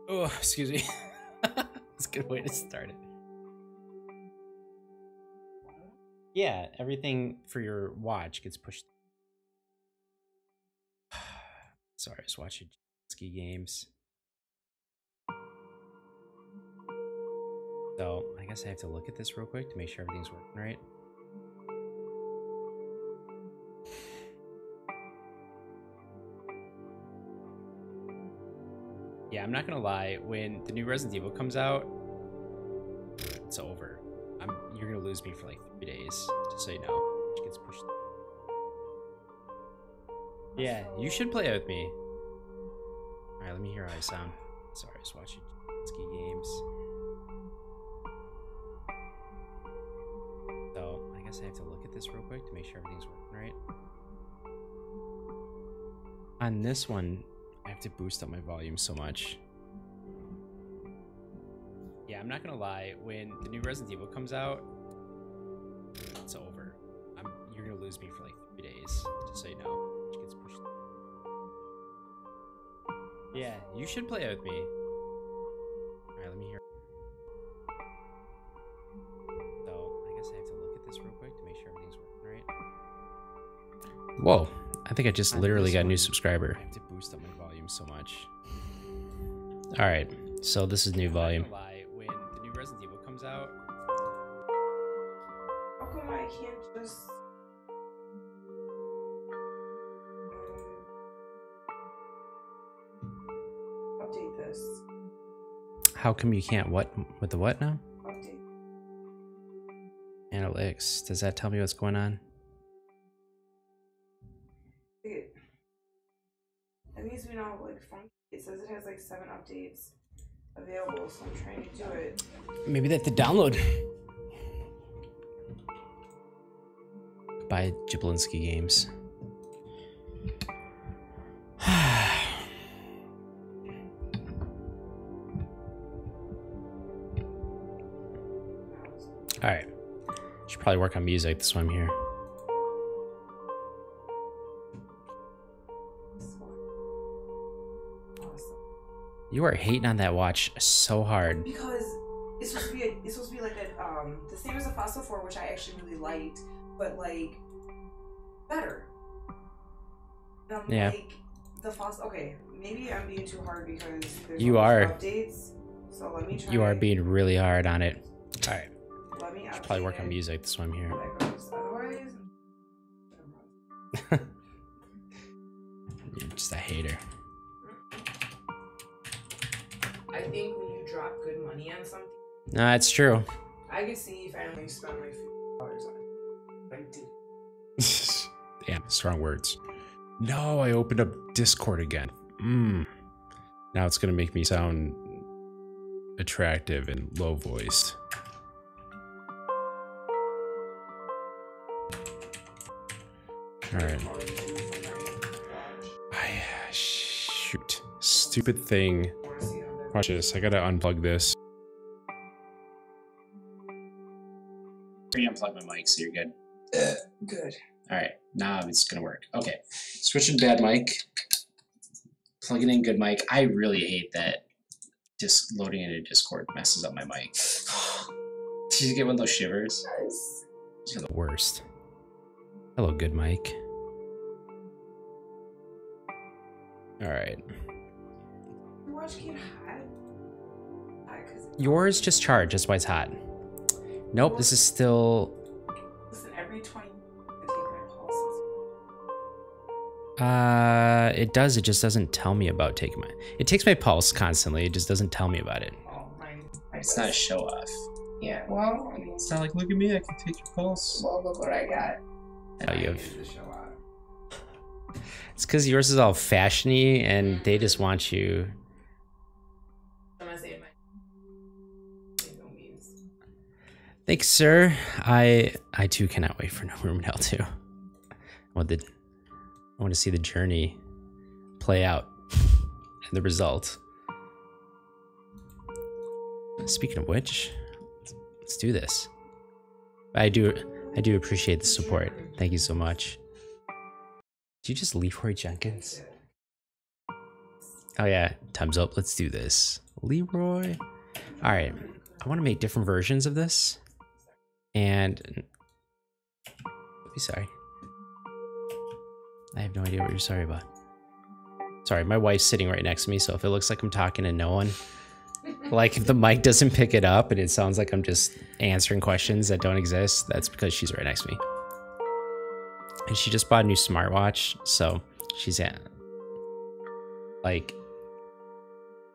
Oh, excuse me. That's a good way to start it. Yeah, everything for your watch gets pushed. Sorry, I was watching ski games. So I guess I have to look at this real quick to make sure everything's working right. Yeah, I'm not gonna lie. When the new Resident Evil comes out, it's over. You're gonna lose me for like 3 days, just so you know. It gets pushed. Yeah, you should play it with me. All right, let me hear how I sound. Sorry, I was watching ski games. So I guess I have to look at this real quick to make sure everything's working right. On this one, I have to boost up my volume so much. Yeah, I'm not gonna lie. When the new Resident Evil comes out, it's over. You're gonna lose me for like 3 days, just so you know. It gets pushed. Yeah, you should play it with me. All right, let me hear. So I guess I have to look at this real quick to make sure everything's working right. Whoa, I think I just literally got a new subscriber. I have to boost up my volume so much. All right, so this is new volume. When the new Resident Evil comes out, how come I can't just update this? How come you can't what with the what now? Update. Analytics. Does that tell me what's going on? It needs to be now like funky. It says it has like 7 updates available, so I'm trying to do it. Maybe they have to download. By Jablinski Games. All right, should probably work on music. That's why I'm here. Awesome. You are hating on that watch so hard. Because it's supposed to be like a the same as the Fossil 4, which I actually really liked, but like better. Yeah. Like the Fossil. Okay, maybe I'm being too hard because there's you are updates. So let me try. You are being really hard on it. All right. Let me should probably work on music. That's why I'm here. Otherwise, you're just a hater. I think when you drop good money on something, No, it's true. I can see if I only spend like $50 on it. I did. Damn, strong words. No, I opened up Discord again. Now it's gonna make me sound attractive and low voiced. All right. Shoot. Stupid thing. Watch this. I gotta unplug this. Unplug my mic so you're good. Good. All right. Now it's gonna work. Okay. Switching bad mic. Plugging in good mic. I really hate that loading into Discord messes up my mic. Did you get one of those shivers? Yes. You're the worst. Hello, good mic. All right. Your watch get hot? Yours just charged. That's why it's hot. Nope, this is still. Listen, every 20 I take my pulses. It does. It just doesn't tell me about taking my. It takes my pulse constantly. It just doesn't tell me about it. Oh, my It's not a show off. Yeah, well, I mean, It's not like, look at me, I can take your pulse. well, look what I got. Oh, you have. To show off. It's because yours is all fashiony, and they just want you. I'm gonna say my no means. Thanks, sir. I too cannot wait for No Room in Hell 2. I want to see the journey play out and the result. Speaking of which, let's do this. I do appreciate the support. Thank you so much. Did you just leave Roy Jenkins? Oh yeah, time's up. Let's do this. Leroy. All right, I want to make different versions of this, and sorry, I have no idea what you're sorry about. Sorry, my wife's sitting right next to me, so if it looks like I'm talking to no one, like if the mic doesn't pick it up and it sounds like I'm just answering questions that don't exist, that's because she's right next to me. And she just bought a new smartwatch, so she's like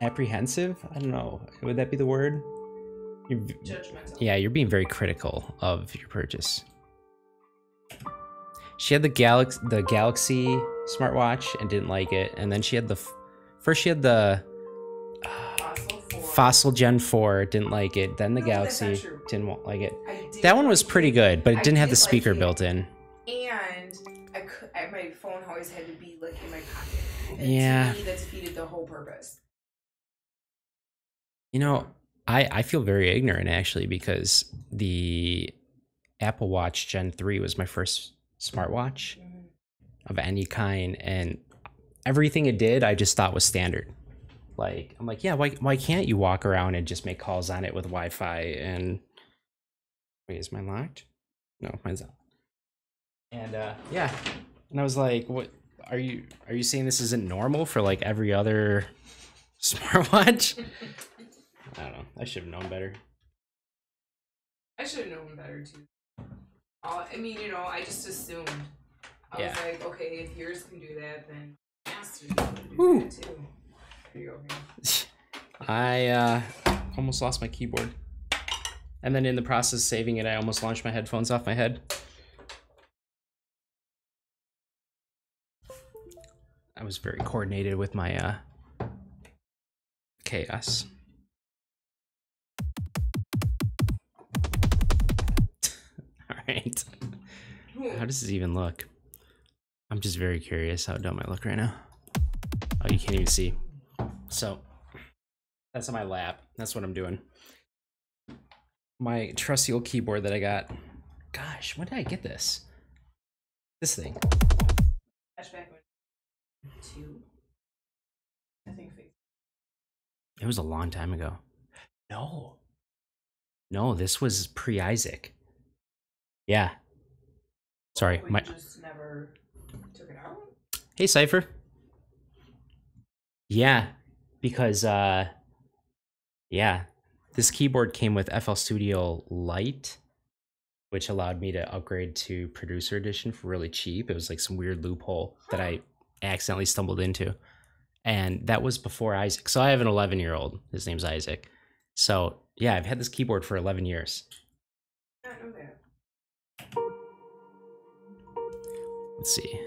apprehensive. I don't know. Would that be the word? Judgmental. Yeah, you're being very critical of your purchase. She had the Galaxy smartwatch and didn't like it, and then she had the first she had the Fossil Gen 4, didn't like it. Then the Galaxy didn't like it. That one was pretty good, but it didn't have the speaker built in. And my phone always had to be like in my pocket. And yeah, to me, that's defeated the whole purpose. You know, I feel very ignorant actually, because the Apple Watch Gen 3 was my first smartwatch of any kind, and everything it did I just thought was standard. Like, I'm like, yeah, why can't you walk around and just make calls on it with Wi-Fi? And wait, is mine locked? No, mine's out. And yeah, and I was like, what are you saying this isn't normal for like every other smartwatch? I don't know. I should have known better. I should have known better too. I mean, you know, I just assumed. I was like, okay, if yours can do that, then Master's can do that too. There you go. I almost lost my keyboard. And then in the process of saving it, I almost launched my headphones off my head. I was very coordinated with my chaos. All right. How does this even look? I'm just very curious how dumb I look right now. Oh, you can't even see. So that's on my lap. That's what I'm doing. My trusty old keyboard that I got. Gosh, when did I get this? This thing. Flashback 2. I think it was a long time ago. No, this was pre-Isaac. Yeah. Sorry, my just never took it out. Hey, Cypher. Yeah, because yeah, this keyboard came with FL Studio Lite, which allowed me to upgrade to Producer Edition for really cheap. It was like some weird loophole that I accidentally stumbled into. And that was before Isaac. So I have an 11-year-old. His name's Isaac. So yeah, I've had this keyboard for 11 years. I don't know that. Let's see.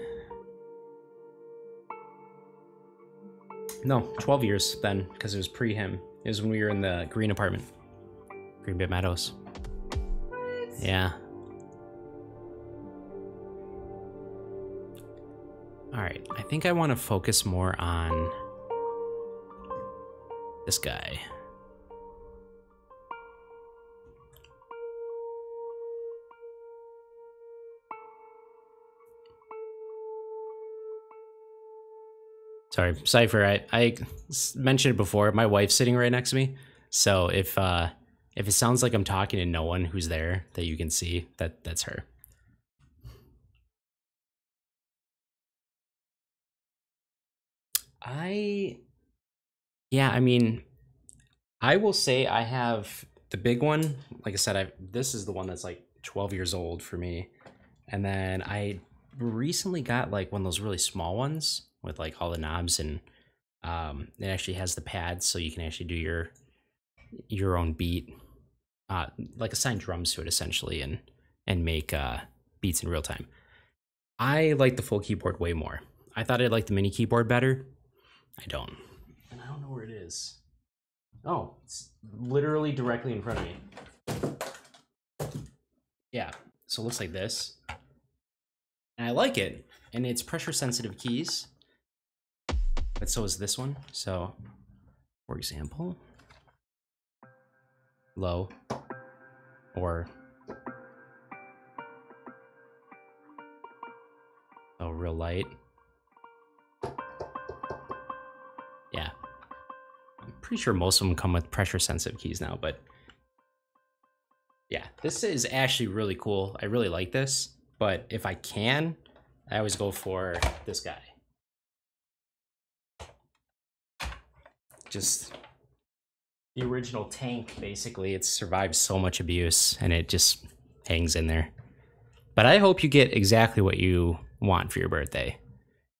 No, 12 years then, because it was pre him. It was when we were in the green apartment. Green Bay Meadows. What? Yeah. Alright, I think I want to focus more on this guy. Sorry, Cypher, I mentioned it before, my wife's sitting right next to me, so if it sounds like I'm talking to no one who's there that you can see, that's her. Yeah, I mean, I will say I have the big one. Like I said, this is the one that's like 12 years old for me. And then I recently got like one of those really small ones with like all the knobs, and it actually has the pads so you can actually do your own beat, like assign drums to it essentially, and make beats in real time. I like the full keyboard way more. I thought I'd like the mini keyboard better. I don't. And I don't know where it is. Oh, it's literally directly in front of me. Yeah, so it looks like this. And I like it. And it's pressure sensitive keys. But so is this one. So, for example, low or real light. Yeah. pretty sure most of them come with pressure sensitive keys now, but yeah, this is actually really cool. I really like this, but if I can, I always go for this guy. Just the original tank, basically. It's survived so much abuse and it just hangs in there. But I hope you get exactly what you want for your birthday.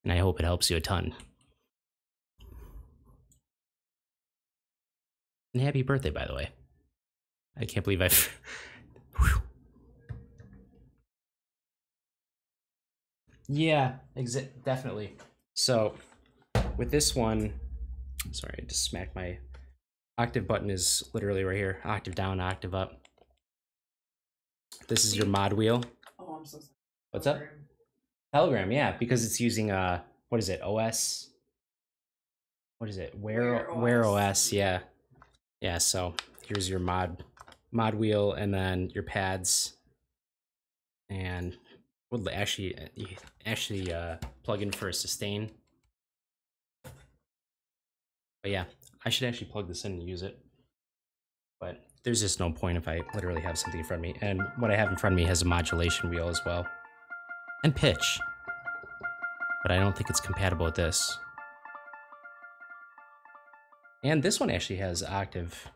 And I hope it helps you a ton. And happy birthday, by the way. I can't believe I've... Yeah, definitely. So, with this one... Sorry, I just smacked my... Octave button is literally right here. Octave down, octave up. This is your mod wheel. Oh, I'm so sorry. What's up? Telegram, yeah, because it's using what is it? OS? What is it? Wear OS, yeah. Yeah, so here's your mod wheel and then your pads. And we'll actually plug in for a sustain. But yeah, I should actually plug this in and use it. But there's just no point if I literally have something in front of me. And what I have in front of me has a modulation wheel as well. And pitch. But I don't think it's compatible with this. And this one actually has octave.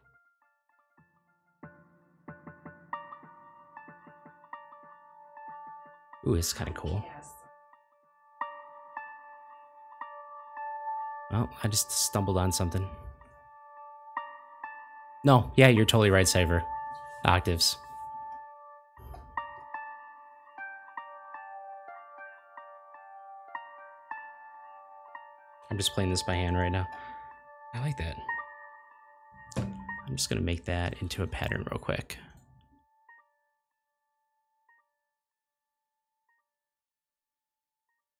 Ooh, it's kind of cool. Yes. Oh, I just stumbled on something. No, yeah, you're totally right, Cypher. Octaves. I'm just playing this by hand right now. I like that. I'm just gonna make that into a pattern real quick.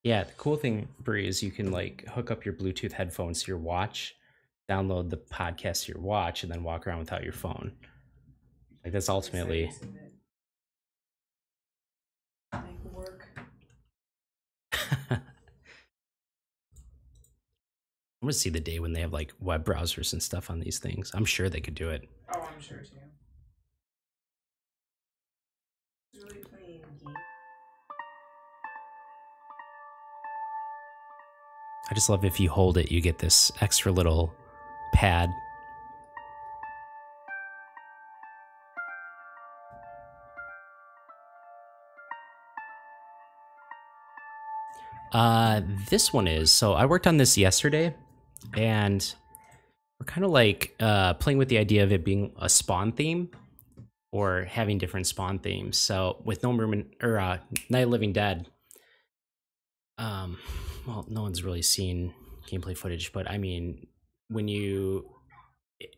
Yeah, the cool thing, Bree, is you can like hook up your Bluetooth headphones to your watch, download the podcast to your watch, and then walk around without your phone. Like that's ultimately... Work. I'm gonna see the day when they have like web browsers and stuff on these things. I'm sure they could do it. Oh, I'm sure too. Really playing games. I just love if you hold it, you get this extra little pad. This one is, so I worked on this yesterday and we're kind of like playing with the idea of it being a spawn theme or having different spawn themes. So with No Merman or Night of the Living Dead, well, no one's really seen gameplay footage, but I mean,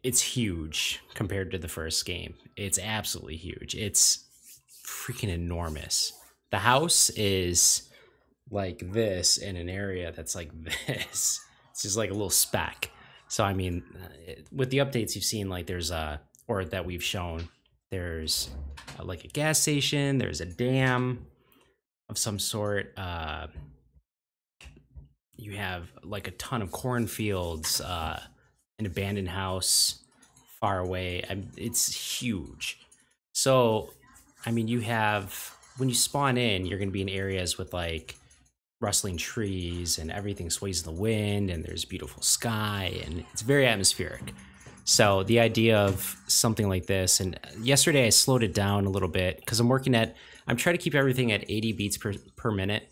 it's huge compared to the first game. It's absolutely huge. It's freaking enormous. The house is like this in an area that's like this. It's just like a little speck. So I mean, with the updates you've seen, like there's or that we've shown, there's like a gas station, there's a dam of some sort. You have like a ton of cornfields, an abandoned house far away. It's huge. So, I mean, you have, when you spawn in, you're going to be in areas with like rustling trees and everything sways in the wind and there's beautiful sky and it's very atmospheric. So the idea of something like this, and yesterday I slowed it down a little bit because I'm trying to keep everything at 80 beats per minute.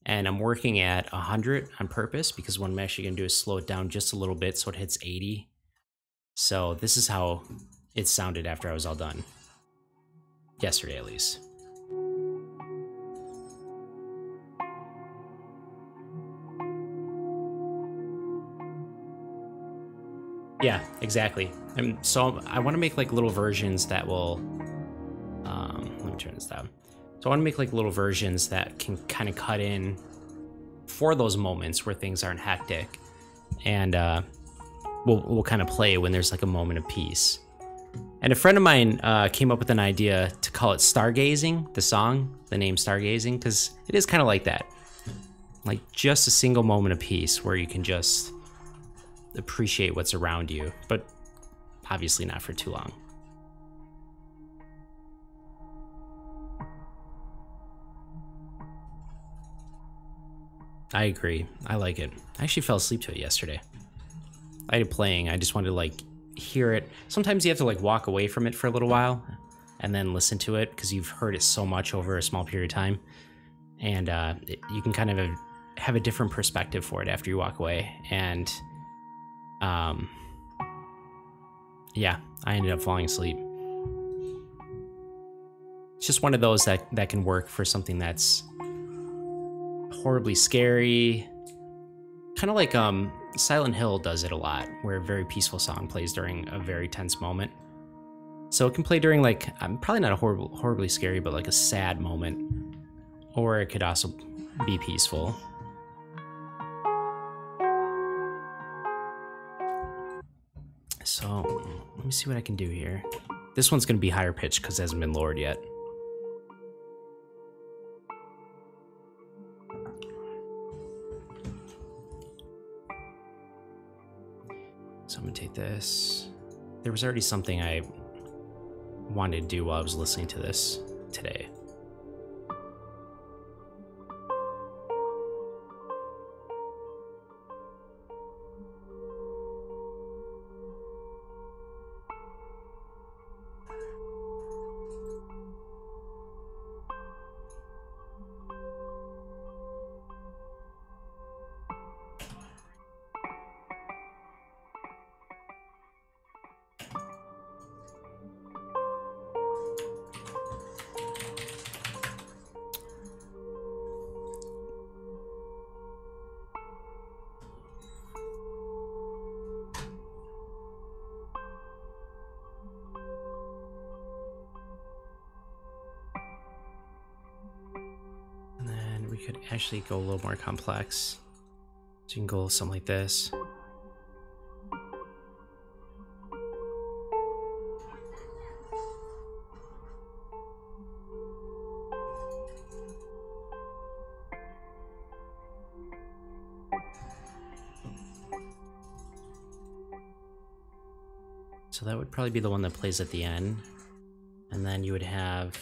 And I'm working at 100 on purpose because what I'm actually going to do is slow it down just a little bit so it hits 80. So this is how it sounded after I was all done. Yesterday, at least. Yeah, exactly. And so I want to make like little versions that will... let me turn this down. So I want to make like little versions that can kind of cut in for those moments where things aren't hectic. And we'll kind of play when there's like a moment of peace. And a friend of mine came up with an idea to call it Stargazing, the song, the name Stargazing, because it is kind of like that. Like just a single moment of peace where you can just appreciate what's around you, but obviously not for too long. I agree. I like it. I actually fell asleep to it yesterday. I had it playing. I just wanted to like hear it. Sometimes you have to like walk away from it for a little while and then listen to it because you've heard it so much over a small period of time. And you can kind of have a different perspective for it after you walk away. And yeah, I ended up falling asleep. It's just one of those that can work for something that's horribly scary. Kind of like Silent Hill does it a lot, where a very peaceful song plays during a very tense moment. So it can play during like, probably not a horribly scary, but like a sad moment. Or it could also be peaceful. So let me see what I can do here. This one's gonna be higher pitched because it hasn't been lowered yet. So I'm gonna take this. There was already something I wanted to do while I was listening to this today. Could actually go a little more complex. So you can go something like this. So that would probably be the one that plays at the end. And then you would have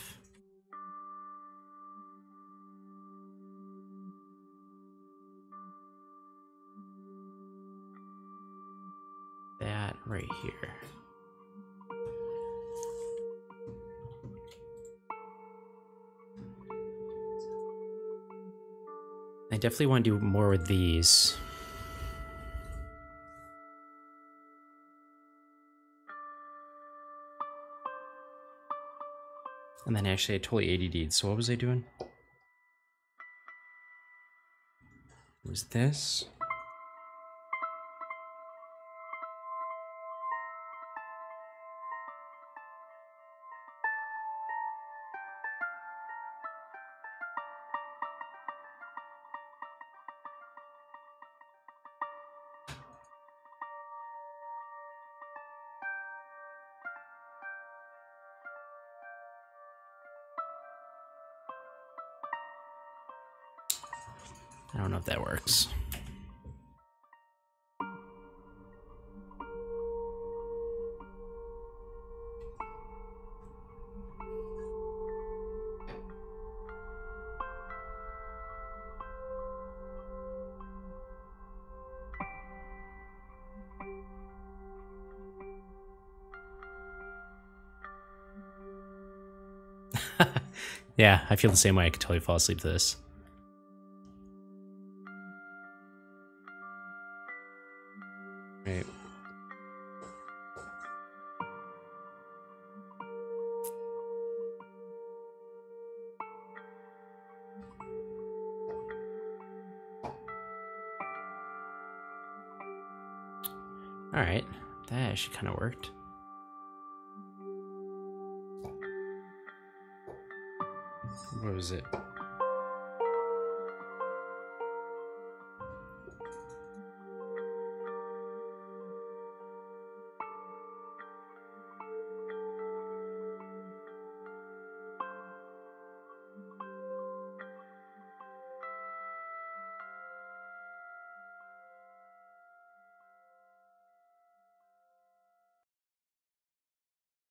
that right here. I definitely want to do more with these. And then actually I totally ADD'd. So what was I doing? It was this. I don't know if that works. Yeah, I feel the same way. I could totally fall asleep to this. Right. All right, that actually kind of worked. What was it?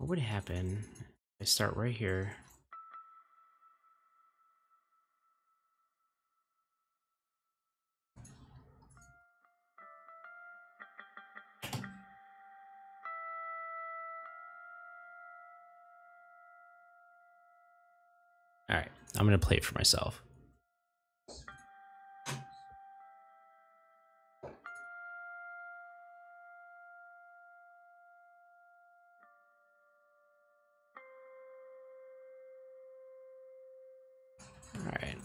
What would happen if I start right here? All right, I'm gonna play it for myself. All right.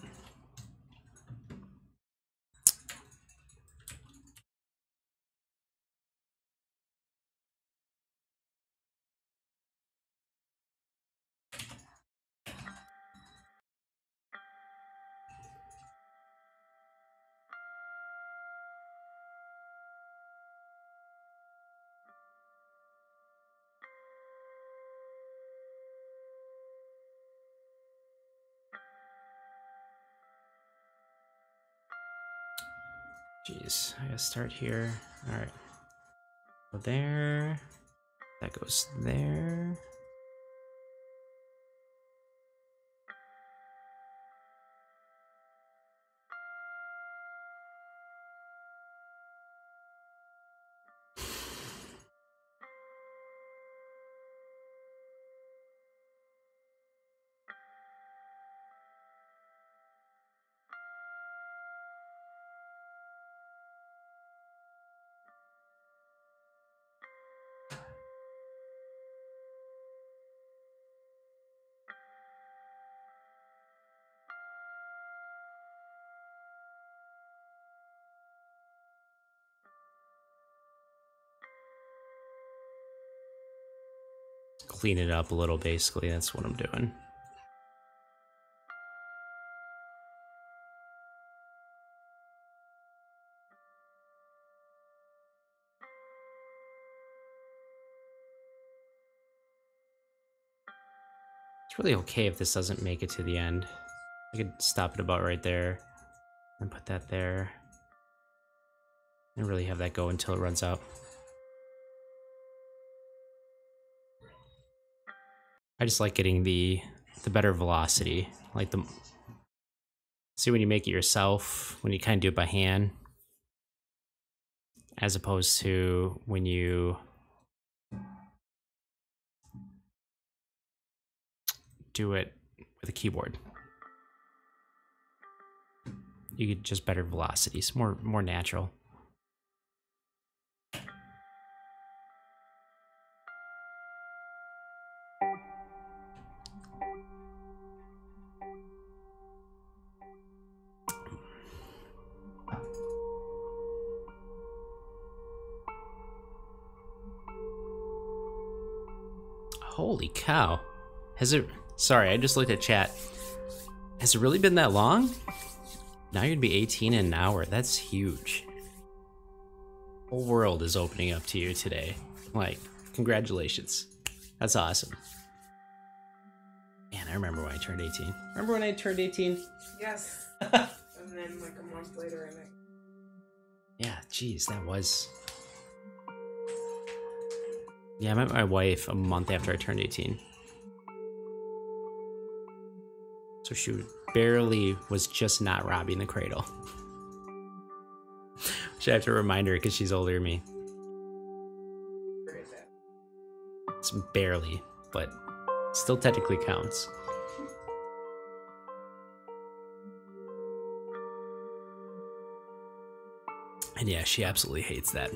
Jeez, I gotta start here. All right. Go there. That goes there. Clean it up a little, basically. That's what I'm doing. It's really okay if this doesn't make it to the end. I could stop it about right there and put that there and really have that go until it runs out. I just like getting the better velocity. Like the see when you make it yourself, when you kind of do it by hand, as opposed to when you do it with a keyboard. You get just better velocities, more natural. Holy cow. Has it... Sorry, I just looked at chat. Has it really been that long? Now you're gonna be 18 in an hour. That's huge. The whole world is opening up to you today. Like, congratulations. That's awesome. Man, I remember when I turned 18. Remember when I turned 18? Yes. And then like a month later, I think. Yeah, geez, that was... Yeah, I met my wife a month after I turned 18. So she barely was just not robbing the cradle. Which I have to remind her because she's older than me. Where is it? It's barely, but still technically counts. And yeah, she absolutely hates that.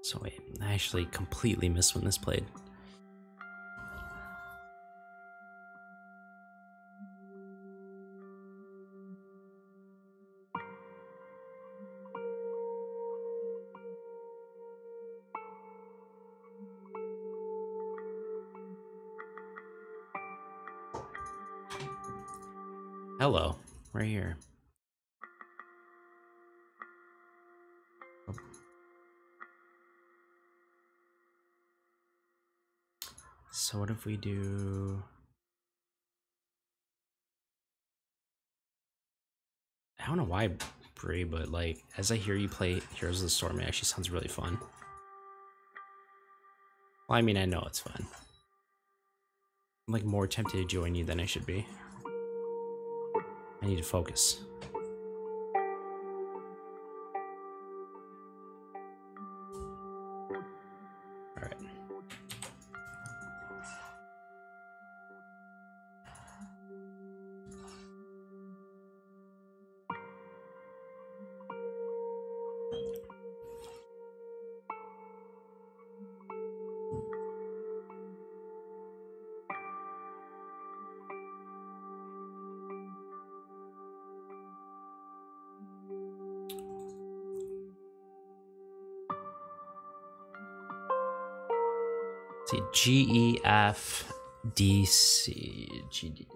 So wait, I actually completely missed when this played. Hello, right here. So what if we do... I don't know why, Brie, but like as I hear you play Heroes of the Storm, it actually sounds really fun. Well, I mean, I know it's fun. I'm like more tempted to join you than I should be. I need to focus. All right. See, G, E, F, D, C, G, D.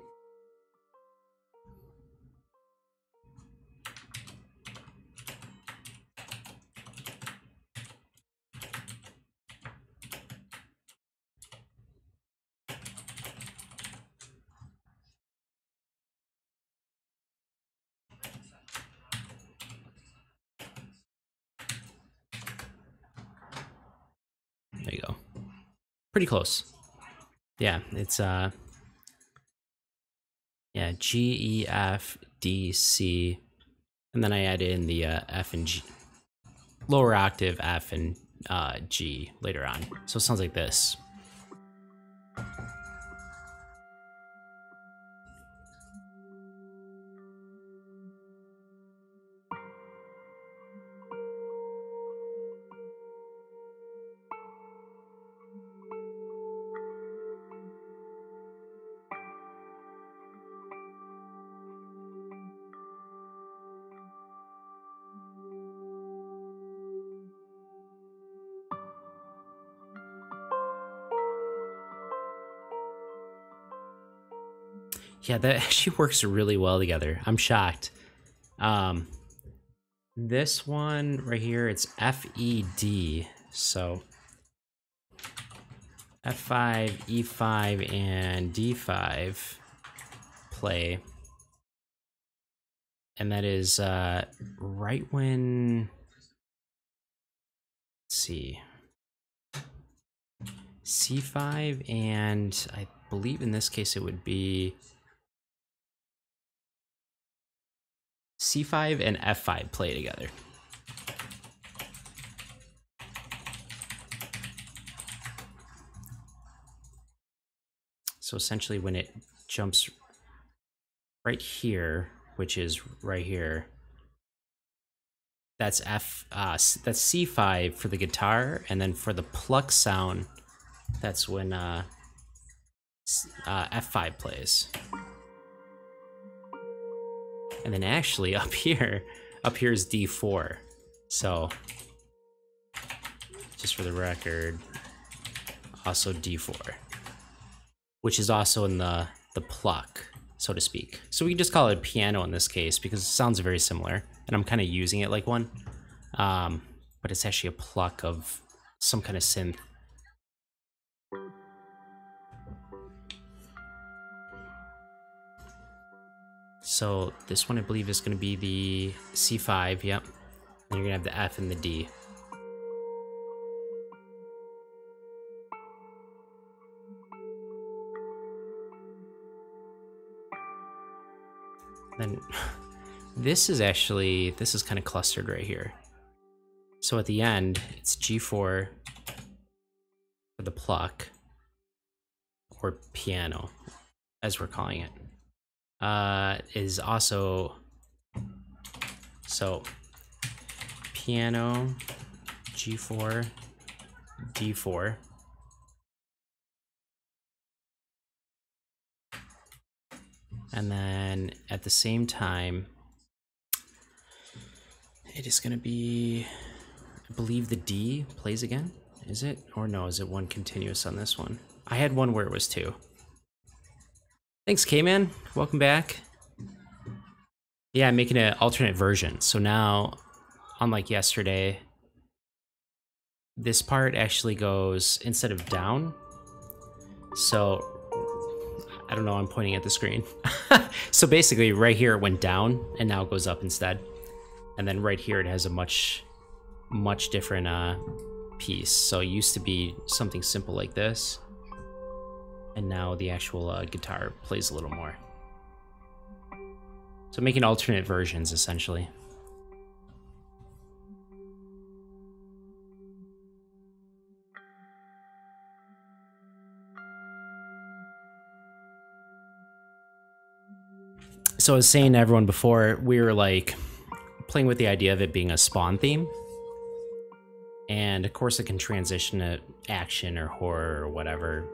There you go. Pretty close. Yeah, it's yeah, G, E, F, D, C, and then I add in the F and G, lower octave F and G later on. So it sounds like this. Yeah, that actually works really well together. I'm shocked. This one right here, it's F, E, D. So F5, E5, and D5 play. And that is right when, let's see, C5, and I believe in this case it would be C5 and F5 play together. So essentially when it jumps right here, which is right here, that's that's C5 for the guitar, and then for the pluck sound, that's when F5 plays. And then actually up here is D4. So just for the record, also D4, which is also in the pluck, so to speak. So we can just call it a piano in this case because it sounds very similar, and I'm kind of using it like one, but it's actually a pluck of some kind of synth. So this one I believe is going to be the C5, yep. And you're going to have the F and the D. Then this is kind of clustered right here. So at the end, it's G4 for the pluck, or piano, as we're calling it. Is also, so piano, G4, D4. And then at the same time, it is going to be, I believe the D plays again. Is it? Or no, is it one continuous on this one? I had one where it was two. Thanks, K-Man. Welcome back. Yeah, I'm making an alternate version. So now, unlike yesterday, this part actually goes instead of down. So I don't know, I'm pointing at the screen. So basically right here it went down and now it goes up instead. And then right here it has a much different piece. So it used to be something simple like this. And now the actual guitar plays a little more. So making alternate versions essentially. So I was saying to everyone before, we were like playing with the idea of it being a Spawn theme. And of course it can transition to action or horror or whatever.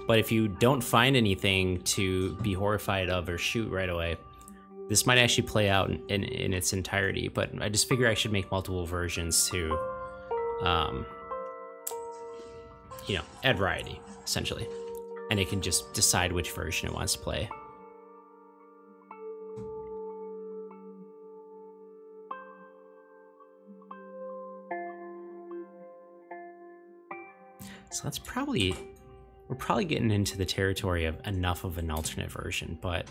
But if you don't find anything to be horrified of or shoot right away, this might actually play out in its entirety. But I just figure I should make multiple versions to, you know, add variety, essentially. And it can just decide which version it wants to play. So that's probably, we're probably getting into the territory of enough of an alternate version, but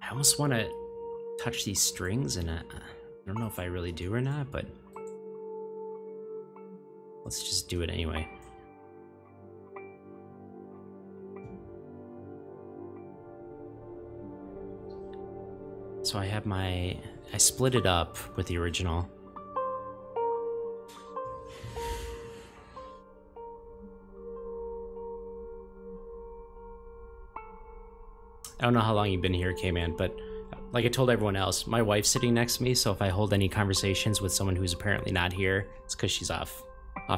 I almost want to touch these strings, and I don't know if I really do or not, but let's just do it anyway. So I have I split it up with the original. I don't know how long you've been here, K-Man, but like I told everyone else, my wife's sitting next to me, so if I hold any conversations with someone who's apparently not here, it's because she's off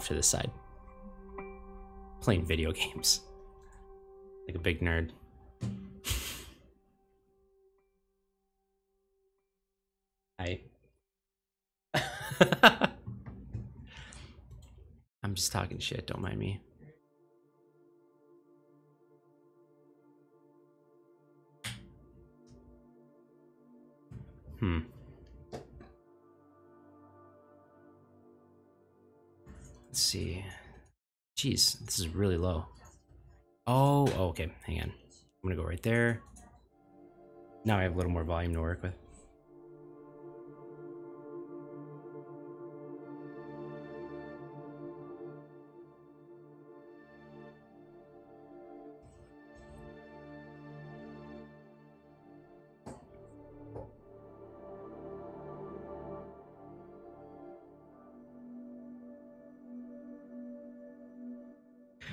to the side. Playing video games. Like a big nerd. Hi. I'm just talking shit, don't mind me. Let's see. Jeez, this is really low. Oh, okay, hang on. I'm gonna go right there. Now I have a little more volume to work with.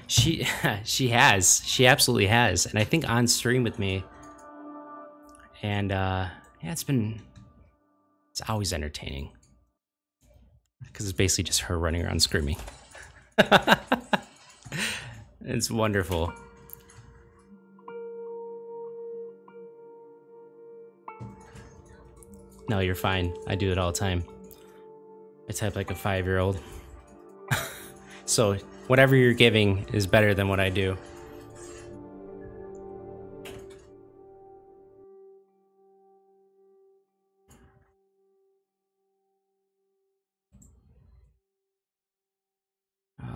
She absolutely has, and I think on stream with me. And yeah, it's always entertaining because it's basically just her running around screaming. It's wonderful. No, you're fine. I do it all the time. I type like a 5-year-old. So whatever you're giving is better than what I do.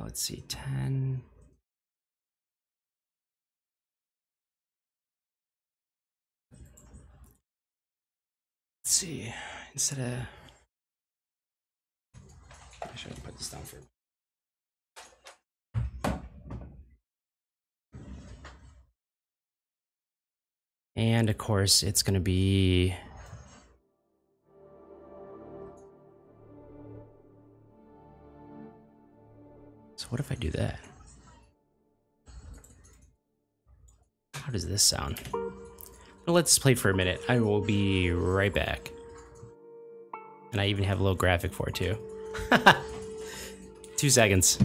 Let's see, 10. Let's see, instead of, I should put this down for. And of course, it's gonna be. So what if I do that? How does this sound? Well, let's play for a minute. I will be right back. And I even have a little graphic for it too. 2 seconds.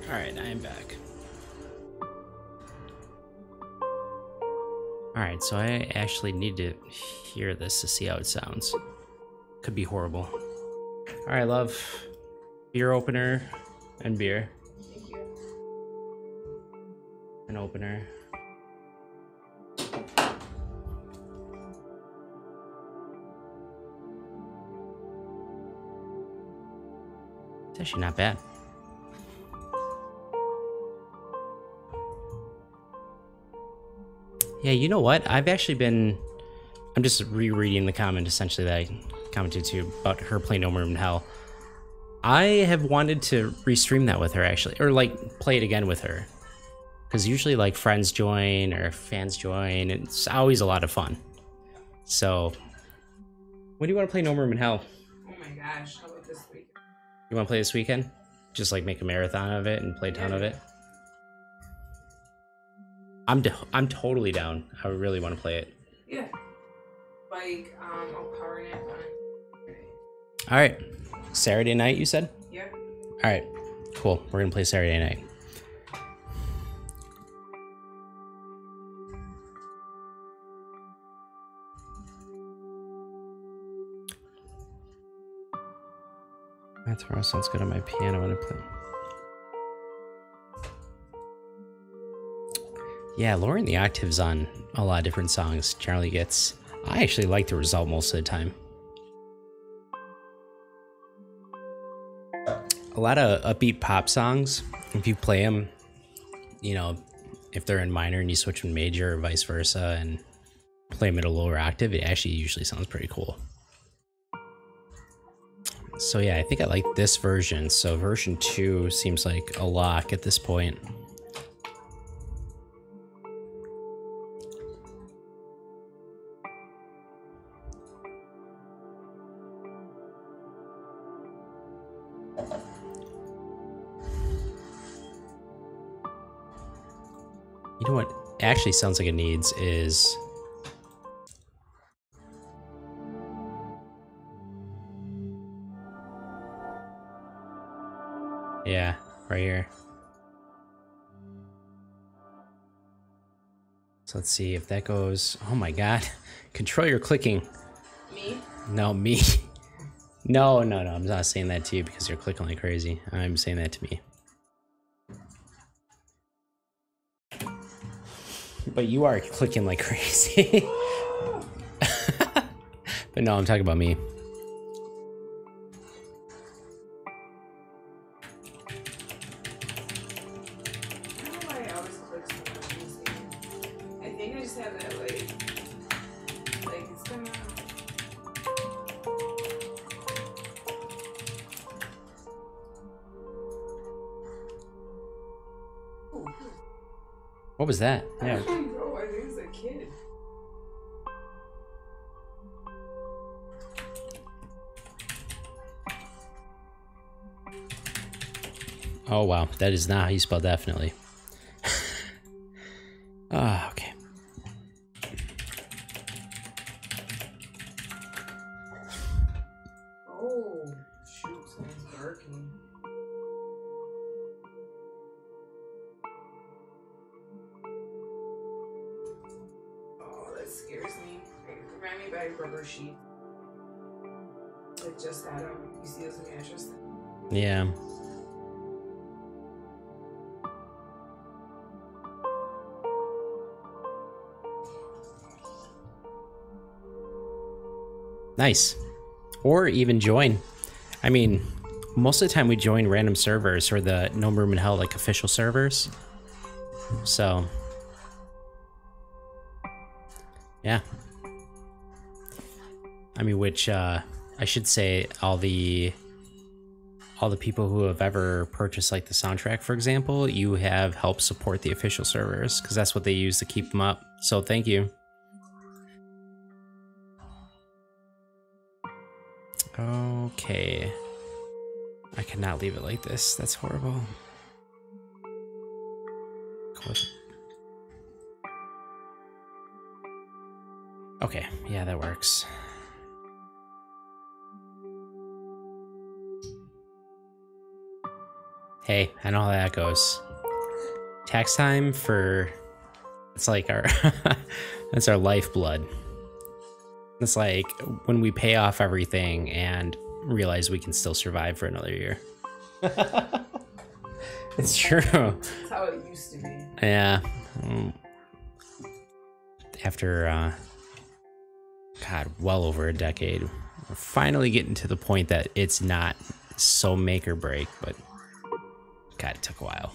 Alright, I am back. Alright, so I actually need to hear this to see how it sounds. Could be horrible. Alright, love. Beer opener and beer. Thank you. An opener. It's actually not bad. Yeah, you know what? I'm just rereading the comment essentially that I commented to about her playing No More in Hell. I have wanted to restream that with her actually, or like play it again with her. Because usually like friends join or fans join, and it's always a lot of fun. So, when do you want to play No More in Hell? Oh my gosh, how about this week? You want to play this weekend? Just like make a marathon of it and play a ton of it? I'm totally down. I really want to play it. Yeah. Like, I'll power nap on it. Alright. Saturday night, you said? Yep. Alright. Cool. We're going to play Saturday night. That tomorrow sounds good on my piano when I play. Yeah, lowering the octaves on a lot of different songs generally gets... I actually like the result most of the time. A lot of upbeat pop songs, if you play them, you know, if they're in minor and you switch from major or vice versa and play them at a lower octave, it actually usually sounds pretty cool. So yeah, I think I like this version. So version 2 seems like a lock at this point. You know what actually sounds like it needs is... yeah, right here. So let's see if that goes... oh my god. Control your clicking. Me? No, me. No, I'm not saying that to you because you're clicking like crazy. I'm saying that to me. But you are clicking like crazy. But no, I'm talking about me. I don't know why I always click so much in this game. I think I just have that, like it's gonna... Oh, What was that? I Yeah. don't know, I think it's a kid. Oh wow, that is not how you spell definitely. Ah, okay. Oh, shoot, someone's barking. Oh, that scares me. Remind me by rubber sheet. Like just that, you see those mattress? Yeah. Nice. Or even join. I mean, most of the time we join random servers or the No Room in Hell like official servers. So yeah. I mean, which I should say all the people who have ever purchased like the soundtrack, for example, you have helped support the official servers because that's what they use to keep them up. So thank you. Okay. I cannot leave it like this. That's horrible. Okay, yeah, that works. Hey, I know how that goes. Tax time for... It's like our... That's our lifeblood. It's like when we pay off everything and realize we can still survive for another year. It's true. That's how it used to be. Yeah. After, God, well over a decade, we're finally getting to the point that it's not so make or break, but God, it took a while.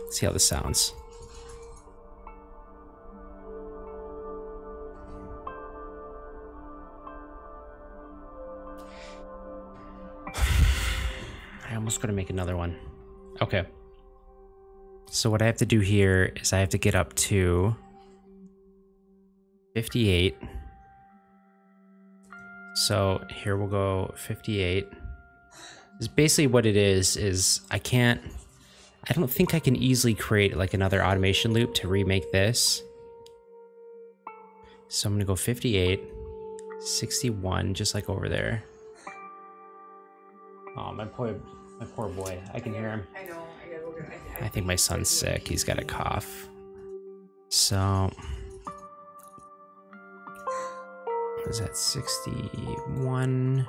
Let's see how this sounds. I almost gonna make another one. Okay. So what I have to do here is I have to get up to 58. So here we'll go 58. Is basically what it is I don't think I can easily create like another automation loop to remake this. So I'm gonna go 58, 61, just like over there. Oh, my poor boy. I can hear him. I know. I think my son's sick. He's got a cough. So, what is that? 61.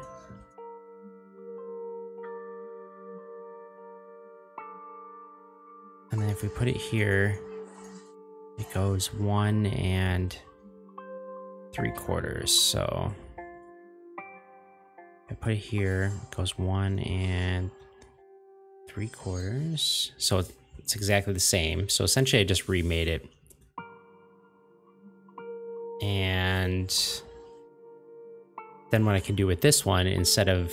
And then if we put it here, it goes 1 3/4. So, I put it here, it goes 1 3/4. So it's exactly the same. So essentially I just remade it. And then what I can do with this one, instead of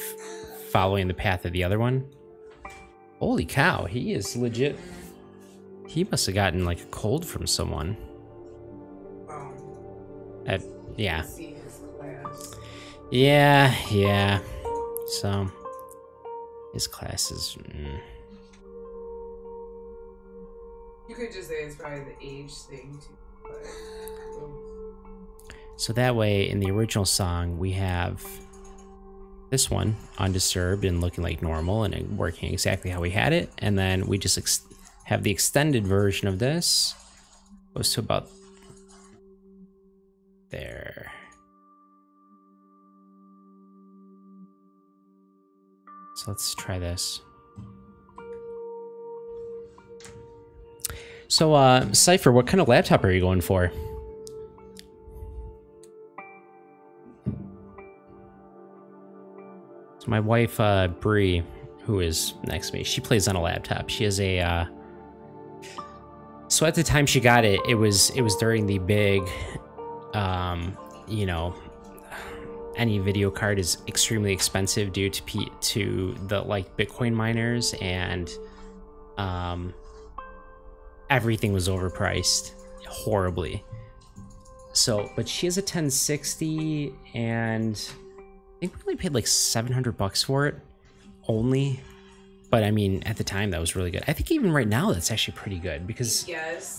following the path of the other one, holy cow, he is legit. He must have gotten like a cold from someone. Yeah. See his class. Yeah. So his class is... You could just say it's probably the age thing too. But... So that way, in the original song, we have this one undisturbed and looking like normal and working exactly how we had it. And then we just have the extended version of this. Goes to about there. So let's try this. So, Cypher, what kind of laptop are you going for? So my wife, Bree, who is next to me, she plays on a laptop. She has a, so at the time she got it, it was during the big, you know, any video card is extremely expensive due to the like Bitcoin miners, and everything was overpriced horribly. So, but she has a 1060, and I think we only paid like $700 for it only. But I mean, at the time that was really good. I think even right now that's actually pretty good, because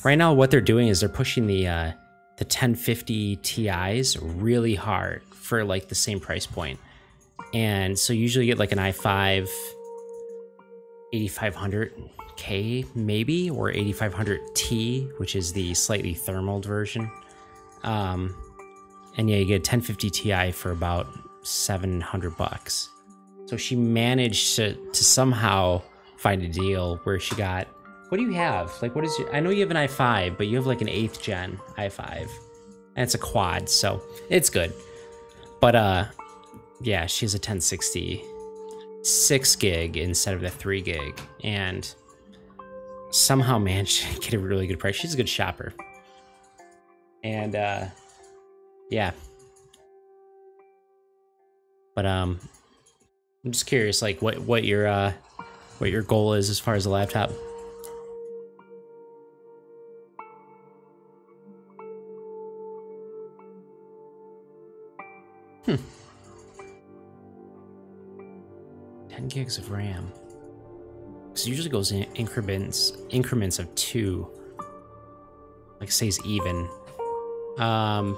right now what they're doing is they're pushing the 1050 Ti's really hard for like the same price point. And so usually you get like an i5 8500K maybe, or 8500T, which is the slightly thermal version. And yeah, you get a 1050 Ti for about $700. So she managed to somehow find a deal where she got, what do you have? Like, what is your, I know you have an i5, but you have like an 8th gen i5, and it's a quad, so it's good. But yeah, she has a 1060 6 gig instead of the 3 gig, and somehow managed to get a really good price. She's a good shopper. And yeah. But I'm just curious, like what your goal is as far as a laptop. Hmm. 10 gigs of RAM. Because it usually goes in increments of 2. Like stays even. So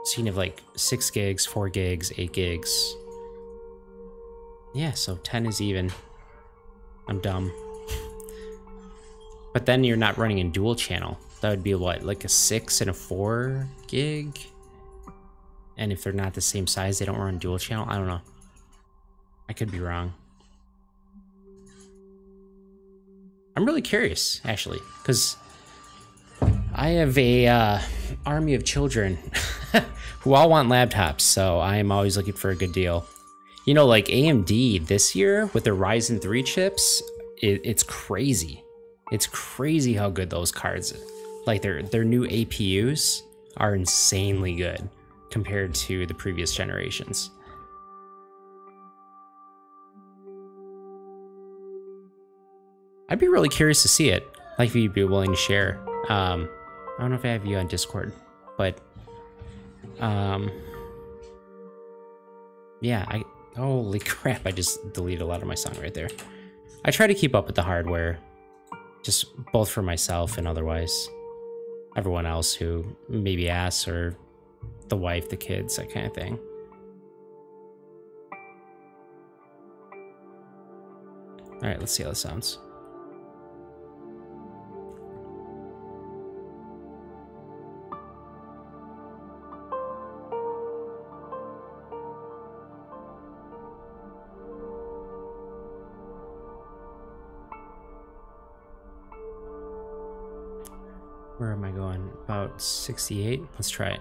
you can have like 6 gigs, 4 gigs, 8 gigs. Yeah, so 10 is even. I'm dumb. But then you're not running in dual channel. That would be what, like a 6 and a 4 gig? And if they're not the same size, they don't run dual channel? I don't know. I could be wrong. I'm really curious, actually, because I have a army of children who all want laptops, so I am always looking for a good deal. You know, like AMD this year with their Ryzen 3 chips, it's crazy. It's crazy how good those cards, like their new APUs are insanely good compared to the previous generations. I'd be really curious to see it. Like if you'd be willing to share. I don't know if I have you on Discord, but yeah, holy crap, I just deleted a lot of my song right there. I try to keep up with the hardware, just both for myself and otherwise everyone else who maybe asks, or the wife, the kids, that kind of thing. All right, let's see how this sounds. Where am I going? About 68? Let's try it.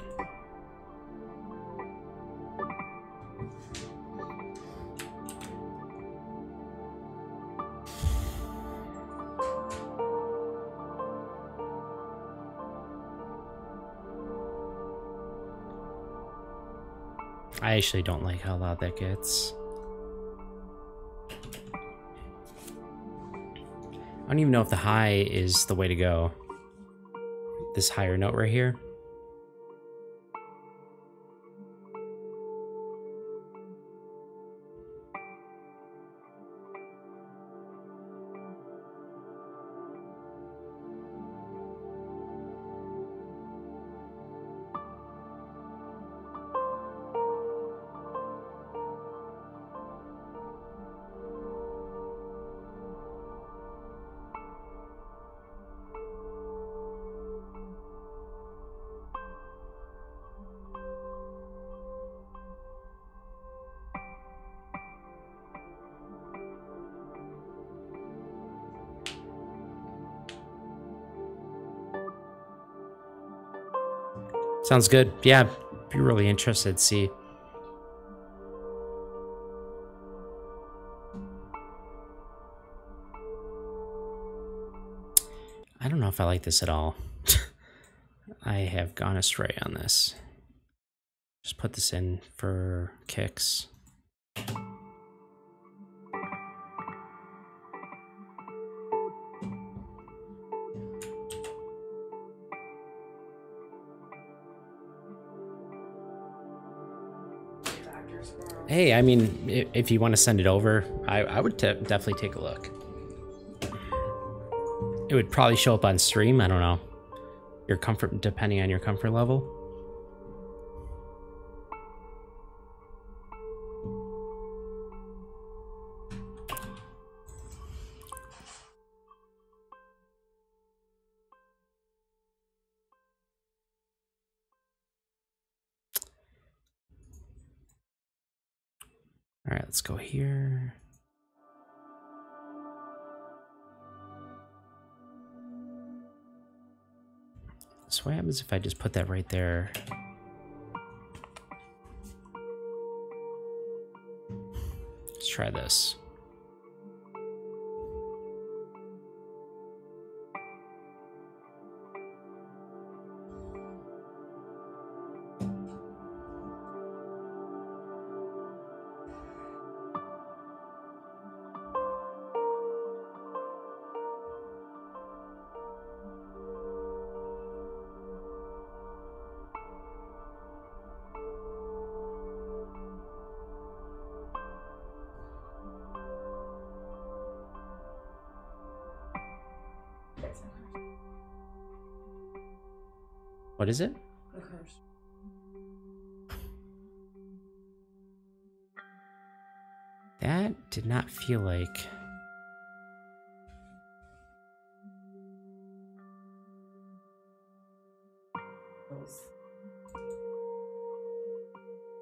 I actually don't like how loud that gets. I don't even know if the high is the way to go. This higher note right here. Sounds good. Yeah, be really interested to see. I don't know if I like this at all. I have gone astray on this. Just put this in for kicks. Hey, I mean, if you want to send it over, I would definitely take a look. It would probably show up on stream. I don't know. Your comfort, depending on your comfort level. All right, let's go here. So what happens if I just put that right there? Let's try this. What is it? That did not feel like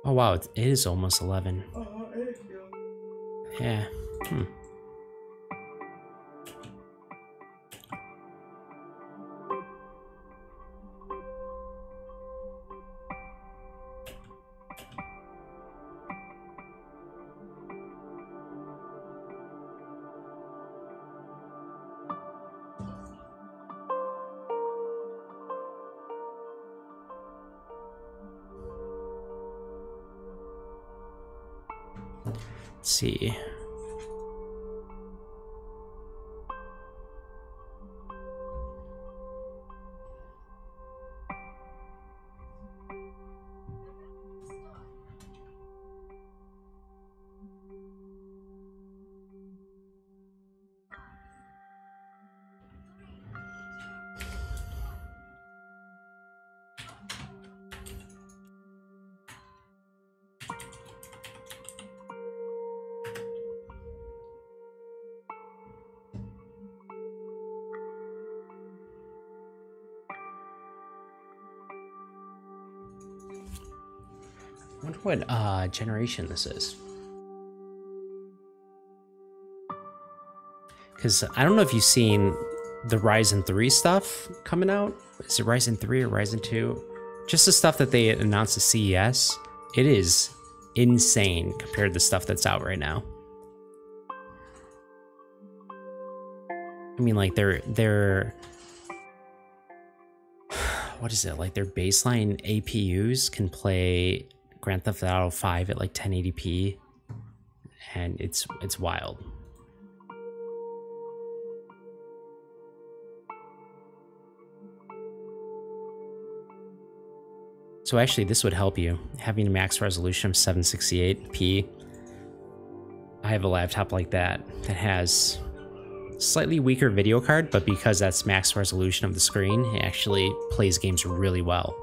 Oh wow, it is almost 11. Yeah. Let's see. I wonder what generation this is. Because I don't know if you've seen the Ryzen 3 stuff coming out. Is it Ryzen 3 or Ryzen 2? Just the stuff that they announced at CES. It is insane compared to the stuff that's out right now. I mean, like their what is it? Like their baseline APUs can play Grand Theft Auto 5 at like 1080p, and it's wild. So actually, this would help you, having a max resolution of 768p. I have a laptop like that has slightly weaker video card, but because that's max resolution of the screen, it actually plays games really well.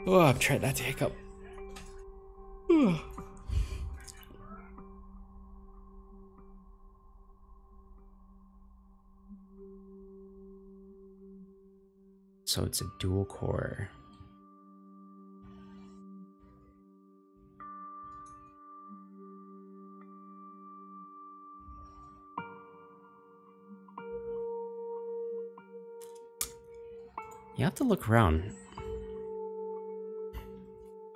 Oh, I'm trying not to hiccup. So it's a dual core. You have to look around.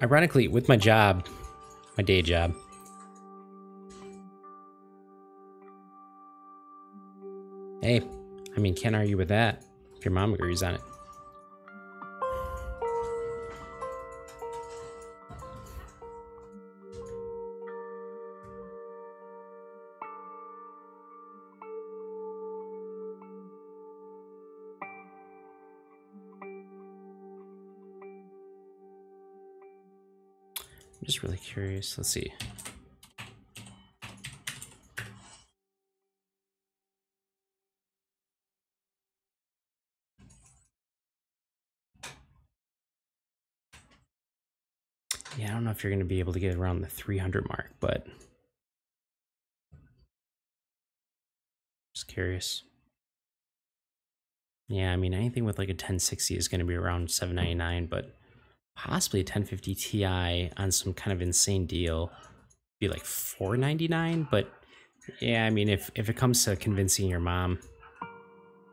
Ironically, with my job, my day job, hey, I mean, can't argue with that if your mom agrees on it. I'm just really curious. Let's see. Yeah, I don't know if you're going to be able to get around the 300 mark, but just curious. Yeah, I mean, anything with like a 1060 is going to be around $799, but possibly a 1050 Ti on some kind of insane deal be like $499. But yeah, I mean, if it comes to convincing your mom,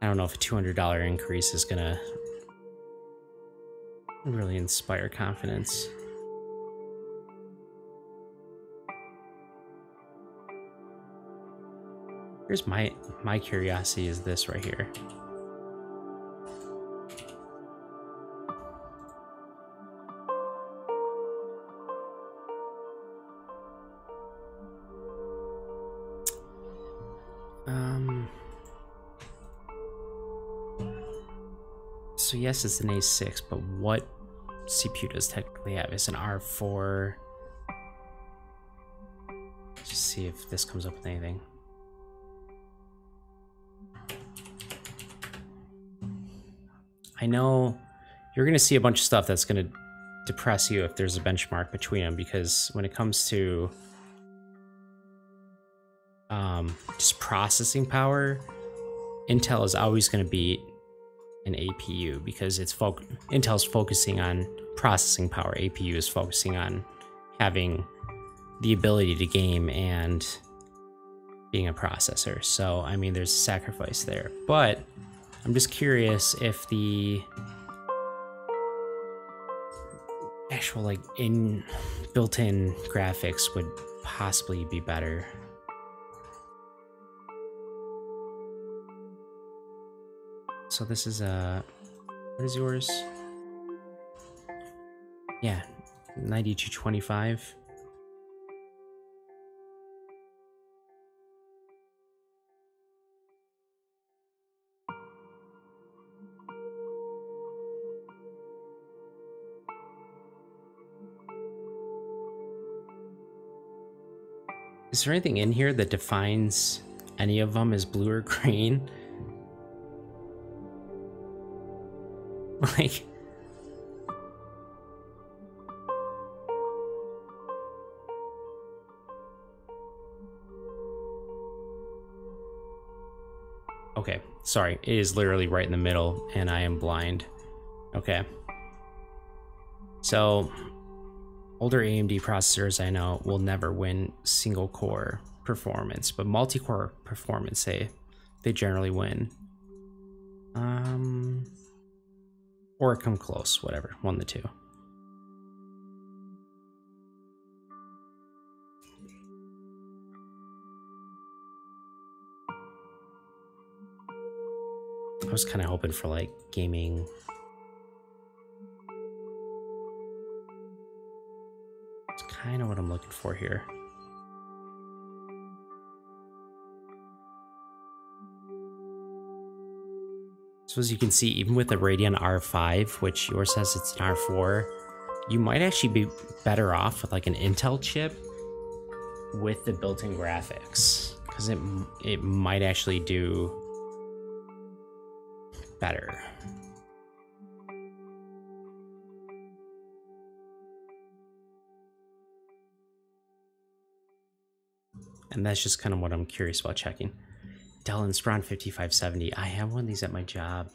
I don't know if a $200 increase is gonna really inspire confidence. Here's my curiosity is this right here. So yes, it's an A6, but what CPU does technically have? It's an R4. Let's just see if this comes up with anything. I know you're going to see a bunch of stuff that's going to depress you if there's a benchmark between them, because when it comes to just processing power, Intel is always going to beat an APU because Intel's focusing on processing power. APU is focusing on having the ability to game and being a processor. So, I mean, there's a sacrifice there. But I'm just curious if the actual like built-in graphics would possibly be better. So this is what is yours? Yeah, 9225. Is there anything in here that defines any of them as blue or green? Like, okay, sorry, it is literally right in the middle and I am blind. Okay. So, older AMD processors I know will never win single core performance, but multi-core performance, they generally win. Or come close, whatever, one of the two. I was kind of hoping for like gaming. It's kind of what I'm looking for here. So as you can see, even with the Radeon R5, which yours says it's an R4, you might actually be better off with like an Intel chip with the built-in graphics, because it might actually do better. And that's just kind of what I'm curious about checking. Dell Inspiron 5570. I have one of these at my job.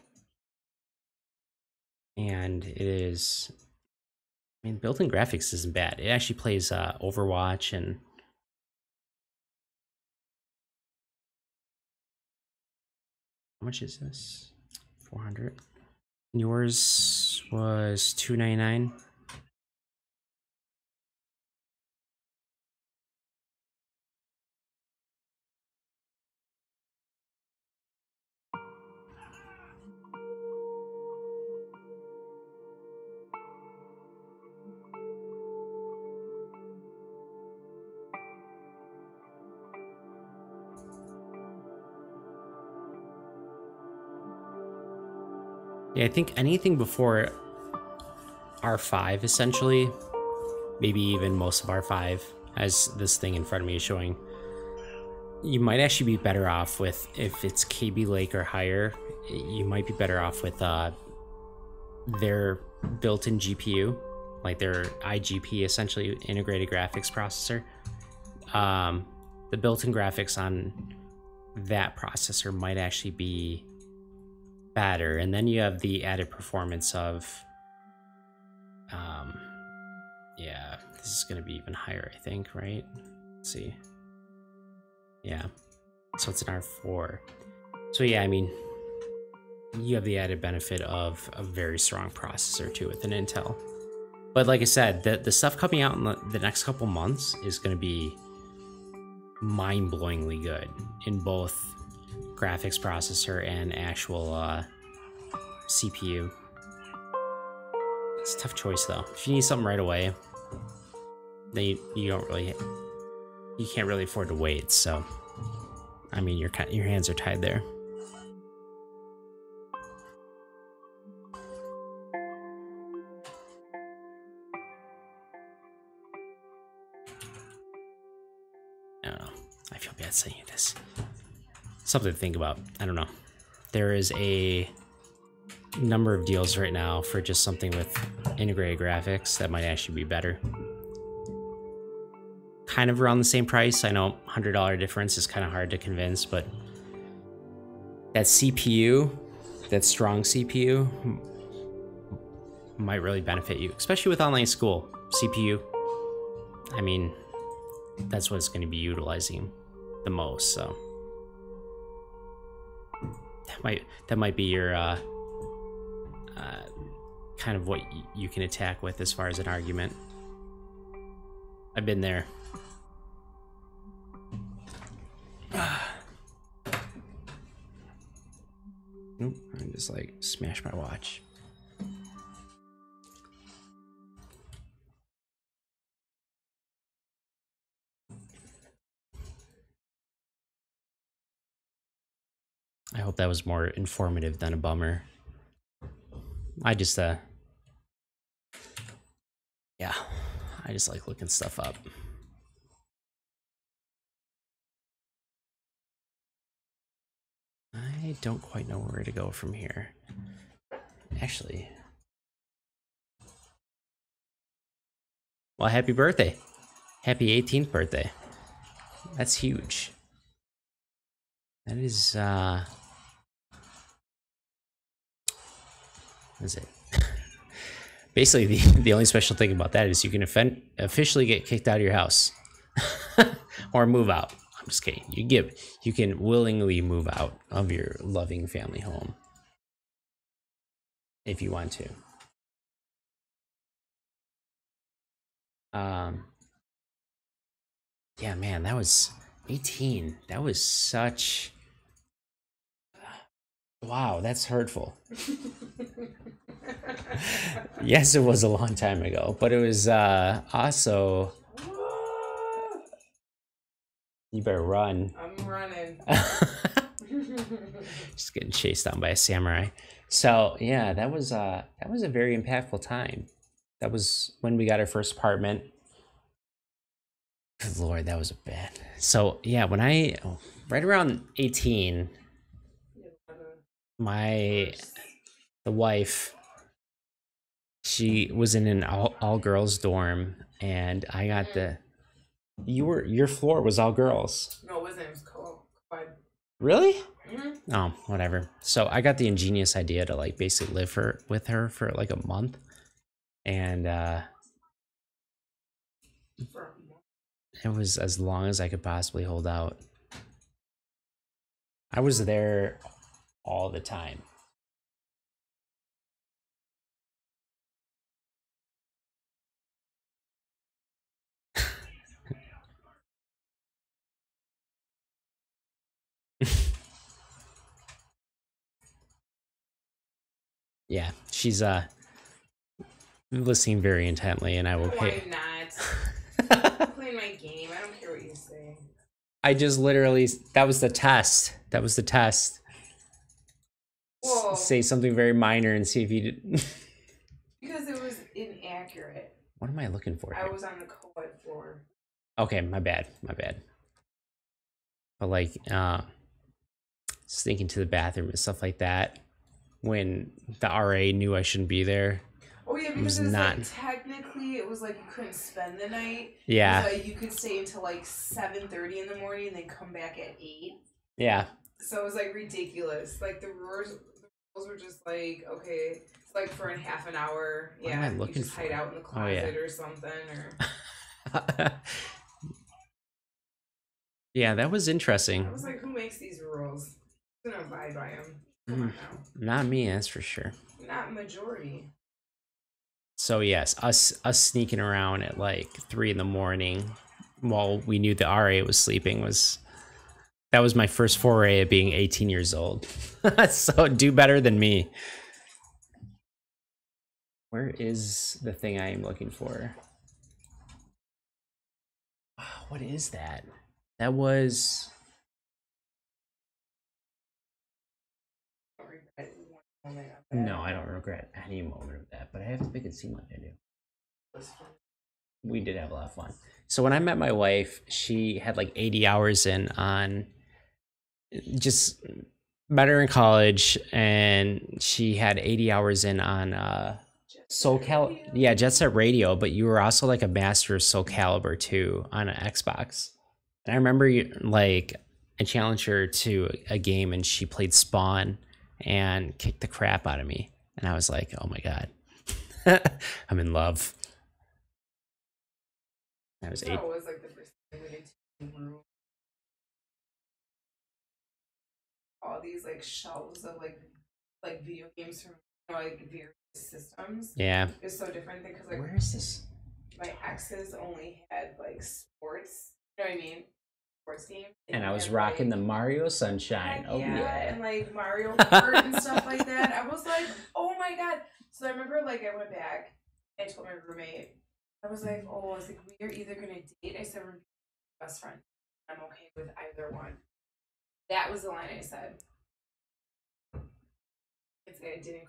And it is, I mean, built-in graphics isn't bad. It actually plays Overwatch and how much is this? 400. Yours was $299. Yeah, I think anything before R5, essentially, maybe even most of R5, as this thing in front of me is showing, you might actually be better off with, if it's KB Lake or higher, you might be better off with their built-in GPU, like their IGP, essentially integrated graphics processor. The built-in graphics on that processor might actually be better, and then you have the added performance of yeah, this is going to be even higher, I think, right? Let's see. Yeah, so it's an R4. So yeah, I mean, you have the added benefit of a very strong processor too with an Intel. But like I said, the stuff coming out in the next couple months is going to be mind-blowingly good in both graphics processor and actual CPU. It's a tough choice though. If you need something right away, then you can't really afford to wait. So, I mean, your hands are tied there. I don't know. I feel bad saying this. Something to think about. I don't know. There is a number of deals right now for just something with integrated graphics that might actually be better. kind of around the same price. I know $100 difference is kind of hard to convince, but that CPU, that strong CPU, might really benefit you, especially with online school. CPU, I mean, that's what it's going to be utilizing the most. So that might be your kind of what you can attack with as far as an argument. I've been there. Nope, I just like smash my watch. I hope that was more informative than a bummer. I just yeah, I just like looking stuff up. I don't quite know where to go from here. Actually, well, happy birthday. Happy 18th birthday. That's huge. That is, what is it? Basically, the only special thing about that is you can officially get kicked out of your house. Or move out. I'm just kidding. You can willingly move out of your loving family home. If you want to. Yeah, man, that was 18. That was such... Wow, that's hurtful. Yes, it was a long time ago, but it was also... You better run. I'm running. Just getting chased down by a samurai. So yeah, that was a very impactful time. That was when we got our first apartment. Good Lord, that was a bad. So yeah, when right around 18, the wife, she was in an all girls dorm, and I got your floor was all girls. No, it wasn't. It was co-ed. Really? Mm-hmm. Oh, whatever. So I got the ingenious idea to like basically live with her for like a month, and it was as long as I could possibly hold out. I was there all the time. Yeah, she's listening very intently, and I will pay. I'm not. I'm playing my game. I don't care what you say. I just literally, that was the test. That was the test. Whoa. Say something very minor and see if you did. Because it was inaccurate. What am I looking for here? I was on the co-ed floor. Okay, my bad. But like, sneaking to the bathroom and stuff like that, when the RA knew I shouldn't be there. Oh yeah, because it was not like, technically it was like you couldn't spend the night. Yeah. Like you could stay until like 7:30 in the morning and then come back at 8. Yeah. So it was like ridiculous. Like the rules were just like, okay, it's like for half an hour. What yeah, am I looking you just for? hide out in the closet or something or Yeah, that was interesting. I was like, who makes these rules? I'm gonna abide by them. Come on now. Not me, that's for sure. Not majority. So yes, us sneaking around at like 3 in the morning while we knew the RA was sleeping that was my first foray at being 18 years old. So do better than me. Where is the thing I am looking for? What is that? That was... No, I don't regret any moment of that, but I have to make it seem like I do. We did have a lot of fun. So when I met my wife, she had like 80 hours in on... Just met her in college, and she had 80 hours in on Yeah, Jet Set Radio, but you were also like a master of Soul Calibur too on an Xbox. And I remember like I challenged her to a game and she played Spawn and kicked the crap out of me. And I was like, oh my God, I'm in love. I was 8. That was like the first thing we did to all these like shelves of like video games from like various systems. Yeah. It's so different because like where is this? My exes only had like sports. You know what I mean? Sports games. And I was rocking like, the Mario Sunshine. Oh yeah. And like Mario Kart and stuff like that. I was like, oh my God. So I remember like I went back and told my roommate, I was like, we are either gonna date. I said we're best friends. I'm okay with either one. That was the line I said. I didn't.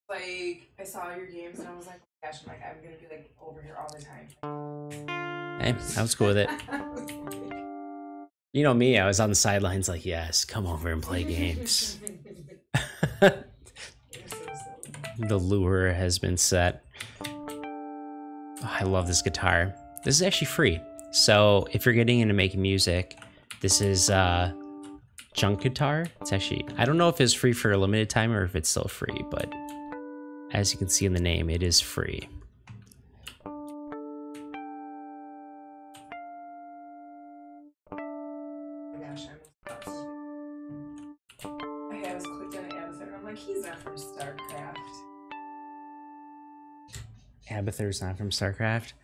Like I saw your games and I was like, oh gosh, I'm gonna be like over here all the time. Hey, I was cool with it. You know me, I was on the sidelines like, yes, come over and play games. The lure has been set. Oh, I love this guitar. This is actually free. So if you're getting into making music, this is junk guitar. It's actually, I don't know if it's free for a limited time or if it's still free, but as you can see in the name, it is free. Abathur's not from StarCraft.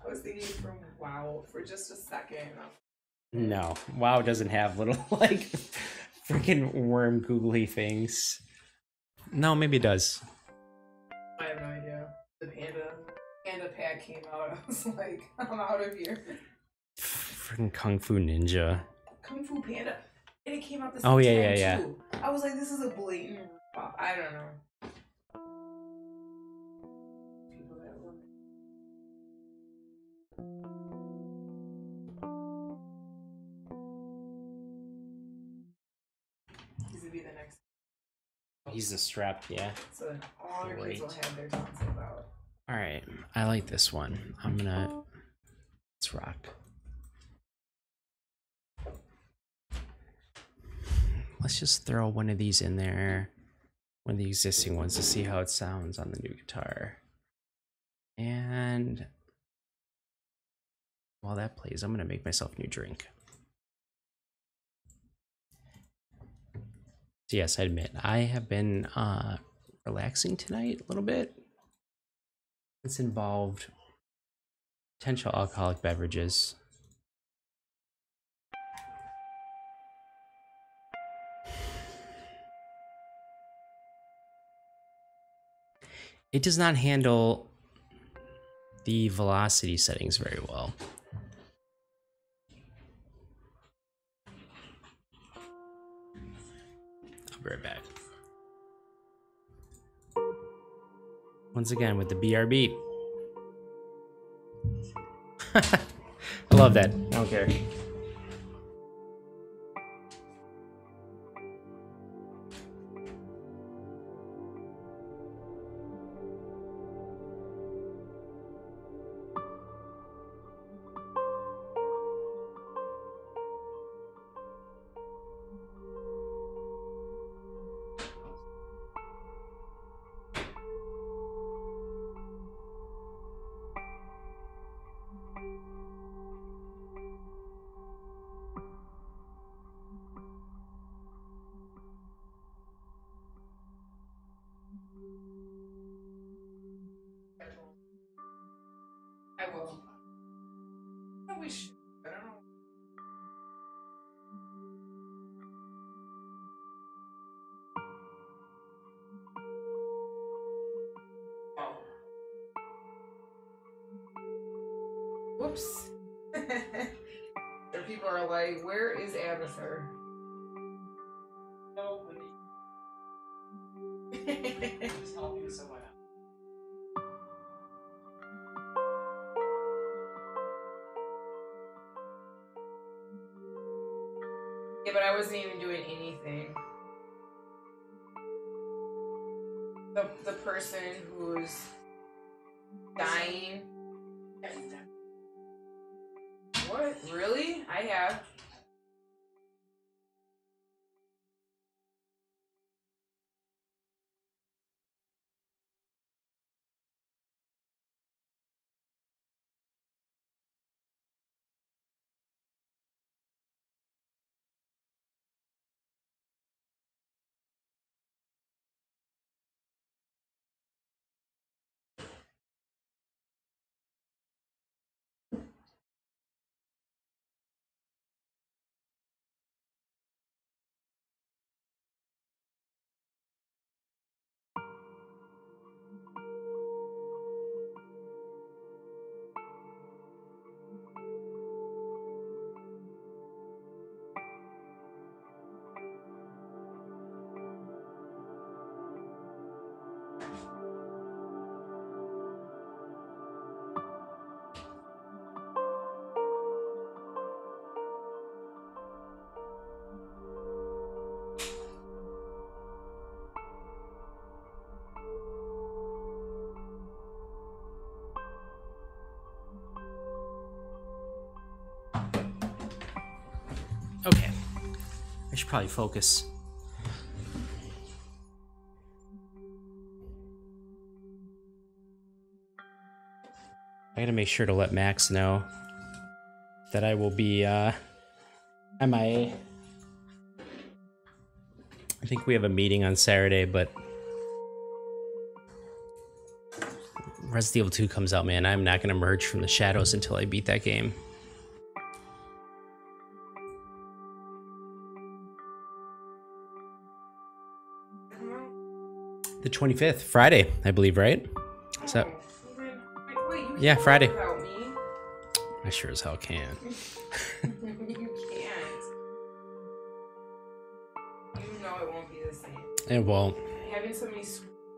I was thinking from WoW for just a second. No, WoW doesn't have little like freaking worm googly things. No, maybe it does. I have no idea. The Panda pack came out. I was like, I'm out of here. Freaking Kung Fu Ninja. Kung Fu Panda. And it came out the same time yeah. too. I was like, this is a blatant ripoff. I don't know. He's the strap, yeah. So then all your kids will have their tonsils out. Alright, I like this one. Let's rock. Let's just throw one of these in there. One of the existing ones to see how it sounds on the new guitar. And while that plays, I'm gonna make myself a new drink. So yes, I admit, I have been relaxing tonight a little bit. It's involved potential alcoholic beverages. It does not handle the velocity settings very well. I'll be right back. Once again with the BRB. I love that. I don't care. I will. I wish. I don't know. Oh. Whoops. Or people are like, where is Abathur? Nobody. Just helping someone out. Yeah, but I wasn't even doing anything. the person who's dying. What? Really? I have. Okay. I should probably focus. I gotta make sure to let Max know that I will be MIA. I think we have a meeting on Saturday, but Resident Evil 2 comes out, man. I'm not gonna emerge from the shadows until I beat that game. The 25th, Friday, I believe, right? So, Wait, you yeah, can't Friday. without me. I sure as hell can. You can't. You know it won't be the same. It won't. Having somebody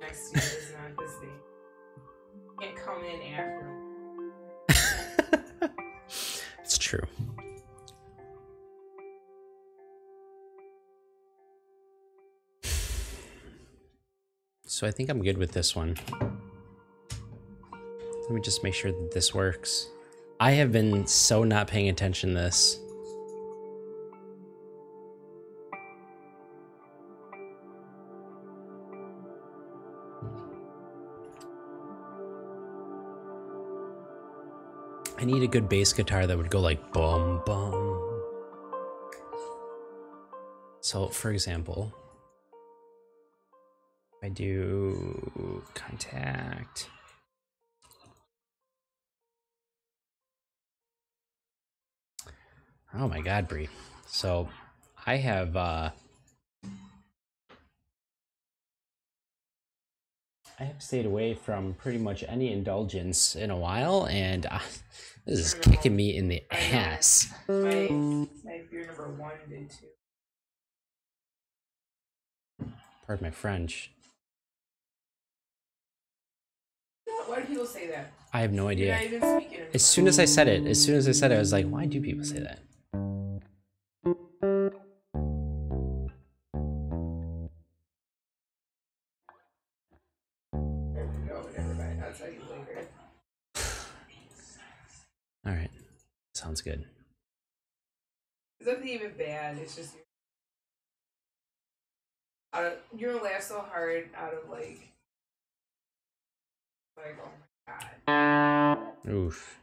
next to you is not the same. You can't come in after. It's true. So I think I'm good with this one. Let me just make sure that this works. I have been so not paying attention to this. I need a good bass guitar that would go like bum bum. So for example, I do contact. Oh my god, Bree. So I have stayed away from pretty much any indulgence in a while, and this is kicking me in the ass. My fear number 1 did too. Pardon my French. Why do people say that? I have no idea. You're not even speaking of As soon as I said it, I was like, why do people say that? No, never mind. I'll tell you later. Alright. Sounds good. It's nothing even bad. It's just you're gonna laugh so hard out of like oh my god. Oof.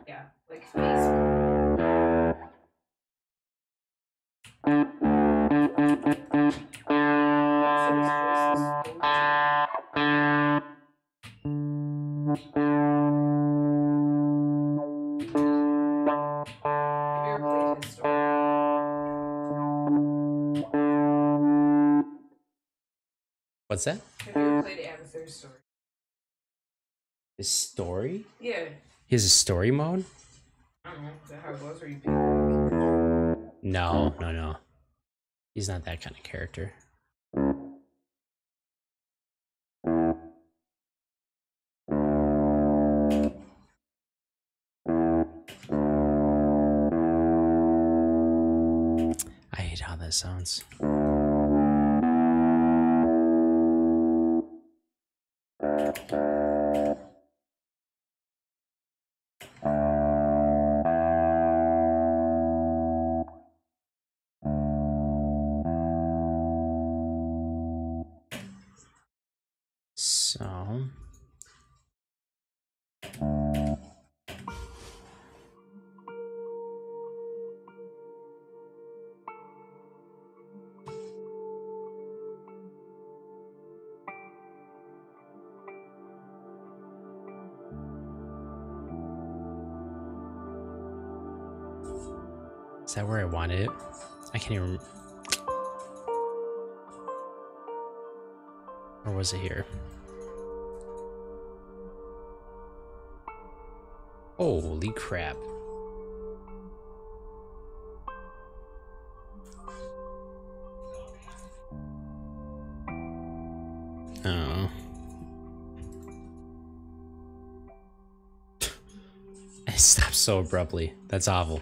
Yeah, like Facebook. Have you ever played his story? What's that? Have you ever played Abattoir's story? His story? Yeah. He has a story mode? I don't know. Is that how it goes? Or you pick? No, no, no. He's not that kind of character. I hate how that sounds. Is that where I wanted it? I can't even... Or was it here? Holy crap. Oh. It stopped so abruptly. That's awful.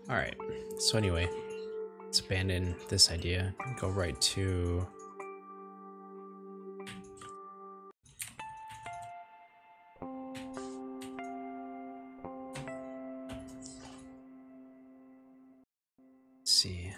Alright, so anyway, let's abandon this idea and go right to... Let's see.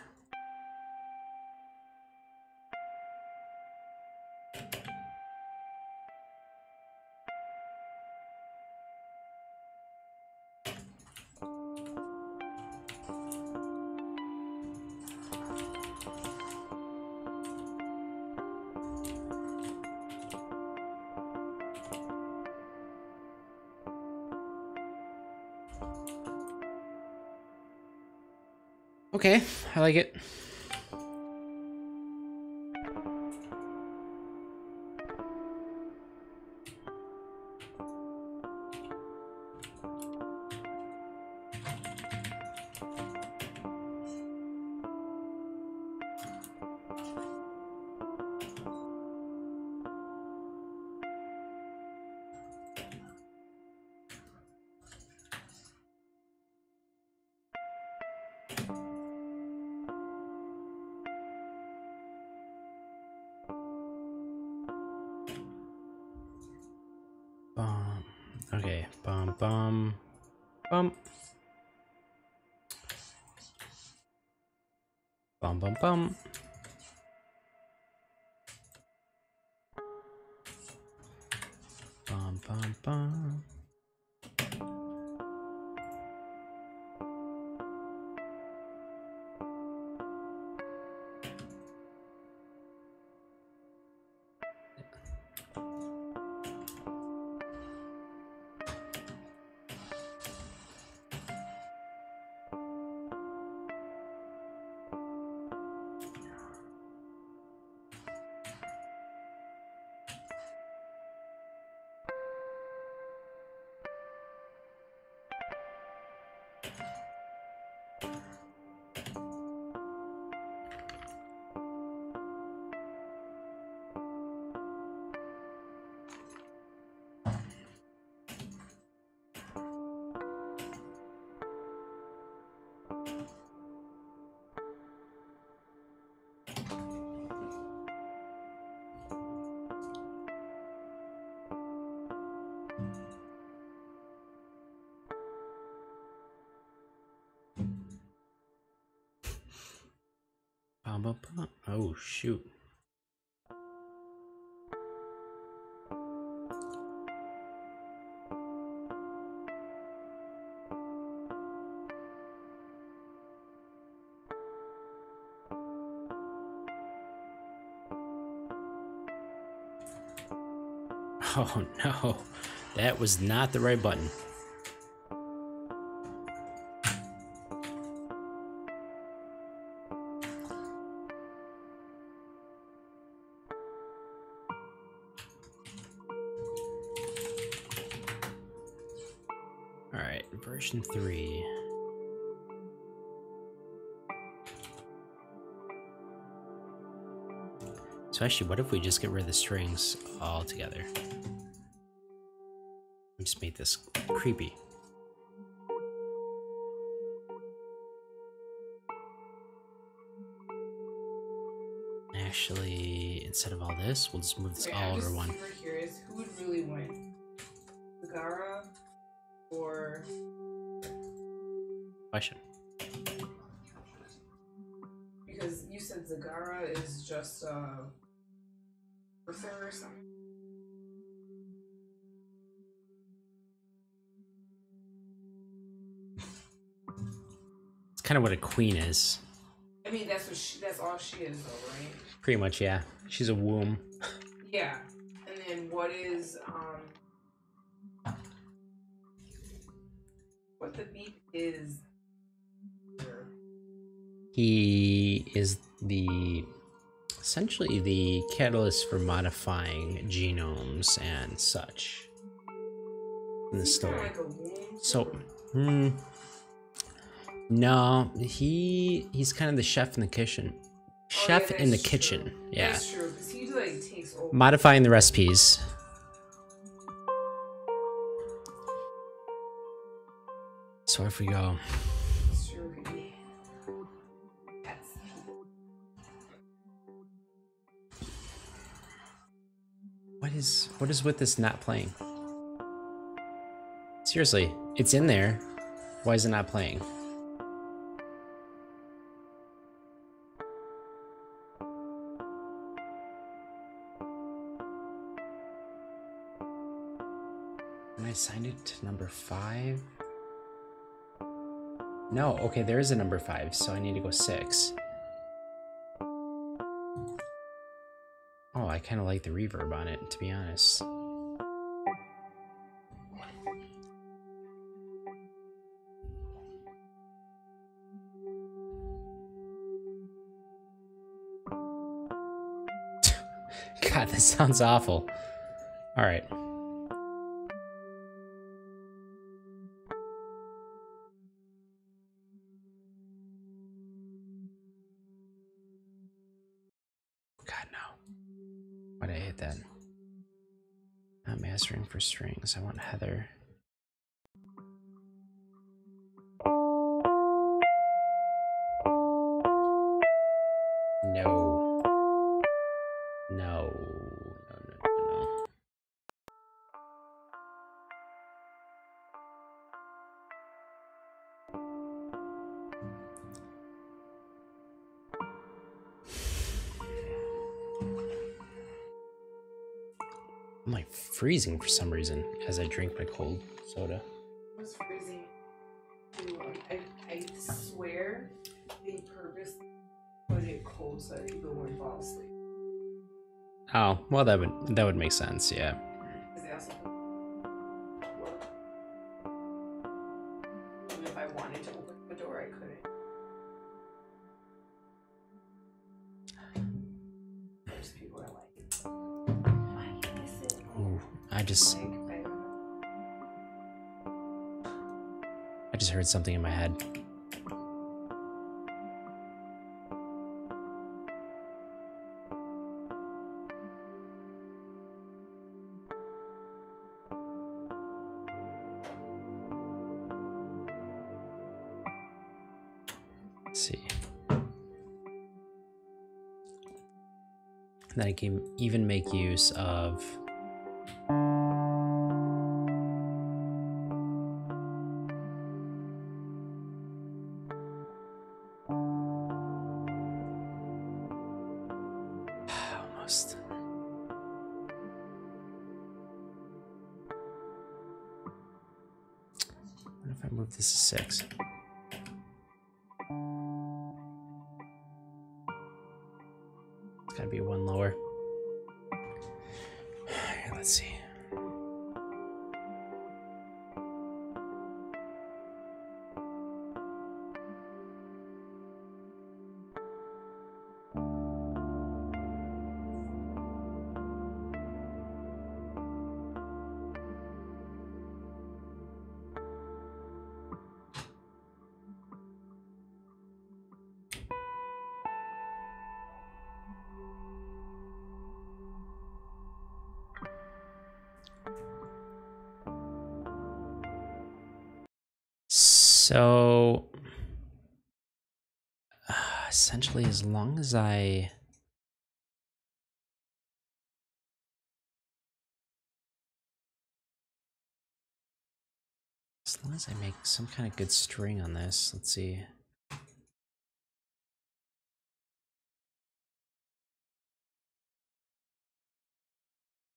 Okay, I like it. Okay, bum. Bum bum bum. Bum. Bum. Oh, shoot. Oh no, that was not the right button. Alright, version 3. So actually, what if we just get rid of the strings altogether? Just make this creepy. Actually, instead of all this, we'll just move this all over one. I'm super curious, who would really win? Zagara or... Question. Because you said Zagara is just Berserker or something. kind of what a queen is. I mean, that's all she is, though, right? Pretty much, yeah. She's a womb. Yeah. And then what the beep is? He is essentially the catalyst for modifying genomes and such in the story. Like a womb? So, no, he's kind of the chef in the kitchen. Chef in the kitchen, yeah. That's true, because he like takes over. Modifying the recipes. So if we go. What is with this not playing? Seriously, it's in there. Why is it not playing? When I assigned it to number 5? No, okay, there is a number 5, so I need to go 6. Oh, I kind of like the reverb on it, to be honest. God, this sounds awful. All right. God, no. Why'd I hit that? Not mastering for strings. I want Heather. No. No. No. I'm like freezing for some reason as I drink my cold soda. I was freezing. I swear they purposely put it cold so that people wouldn't fall asleep. Oh, well that would make sense, yeah. Because they also look. Even if I wanted to open the door, I couldn't. There's people that like it. Why can't I sit? Ooh, I just heard something in my head. Let's see. Then I can even make use of almost. What if I move this to 6? It's gotta be 1 lower. Here, let's see. So essentially, as long as I make some kind of good string on this, let's see.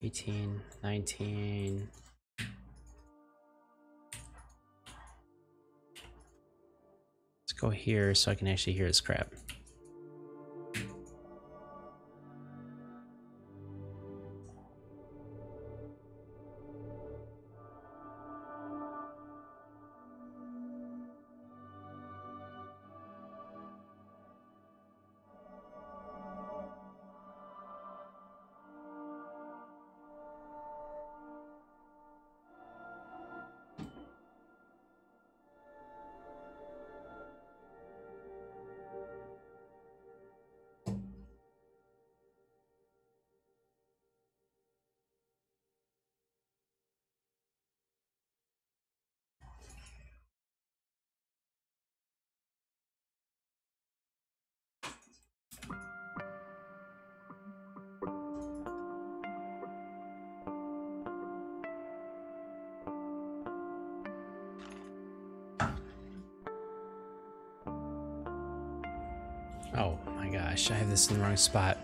$18, $19. Let's go here so I can actually hear this crap. Oh my gosh, I have this in the wrong spot.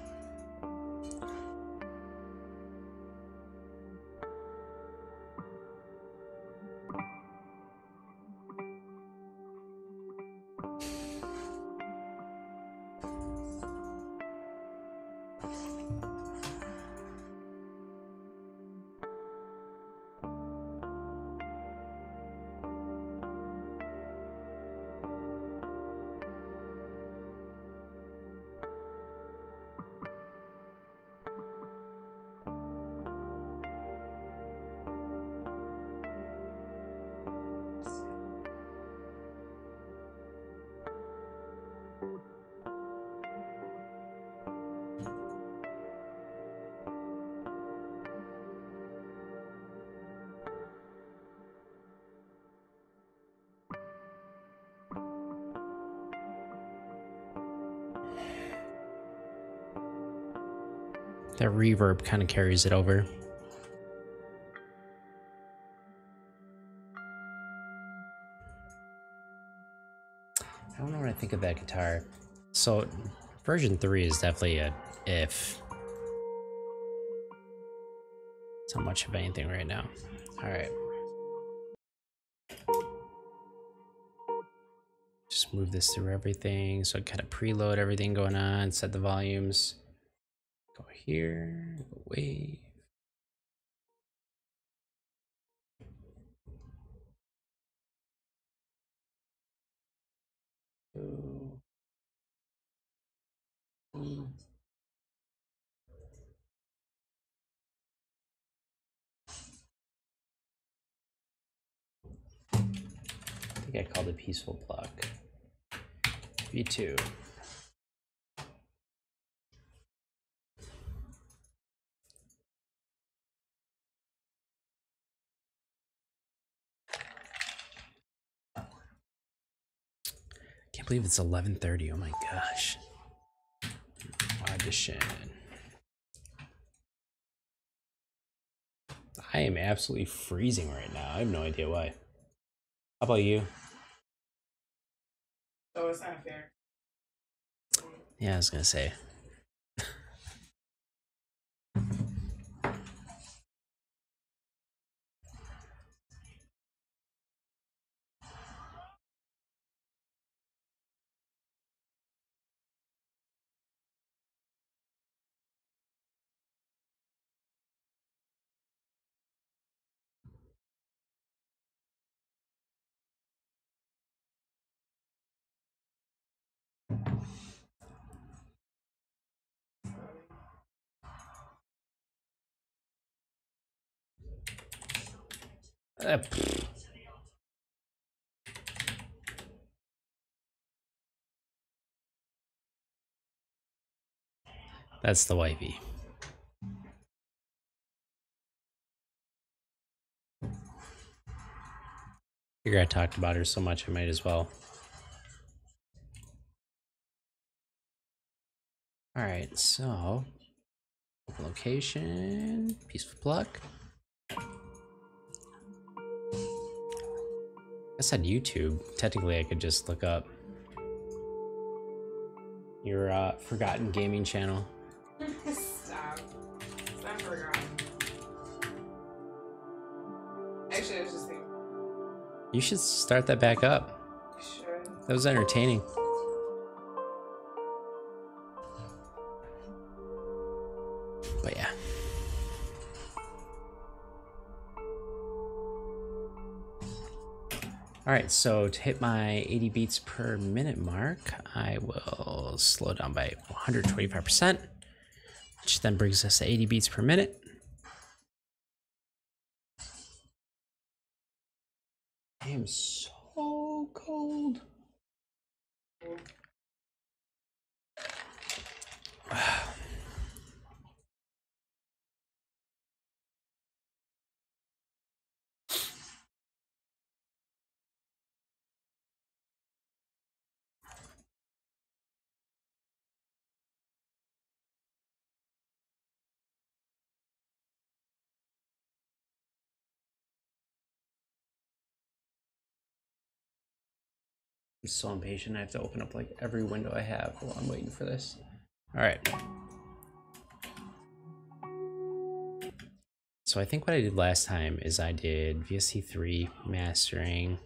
That reverb kind of carries it over. I don't know what I think of that guitar. So, version 3 is definitely a if. It's not much of anything right now. Alright. Just move this through everything. So, kind of preload everything going on, set the volumes. Go here, go wave. Go. I think I called it peaceful pluck. V2. Can't believe it's 11:30. Oh my gosh. Audition. I am absolutely freezing right now. I have no idea why. How about you? Oh, it's not fair. Yeah, I was gonna say. That's the wifey. Figure I talked about her so much I might as well. Alright, so location, peaceful pluck. I said YouTube. Technically I could just look up your forgotten gaming channel. Stop. It's not forgotten. Actually, I was just thinking. You should start that back up. Should. That was entertaining. But yeah. Alright, so to hit my 80 beats per minute mark, I will slow down by 125%, which then brings us to 80 beats per minute. I am so cold. I'm so impatient. I have to open up like every window I have while I'm waiting for this. All right. So I think what I did last time is I did VST3 mastering.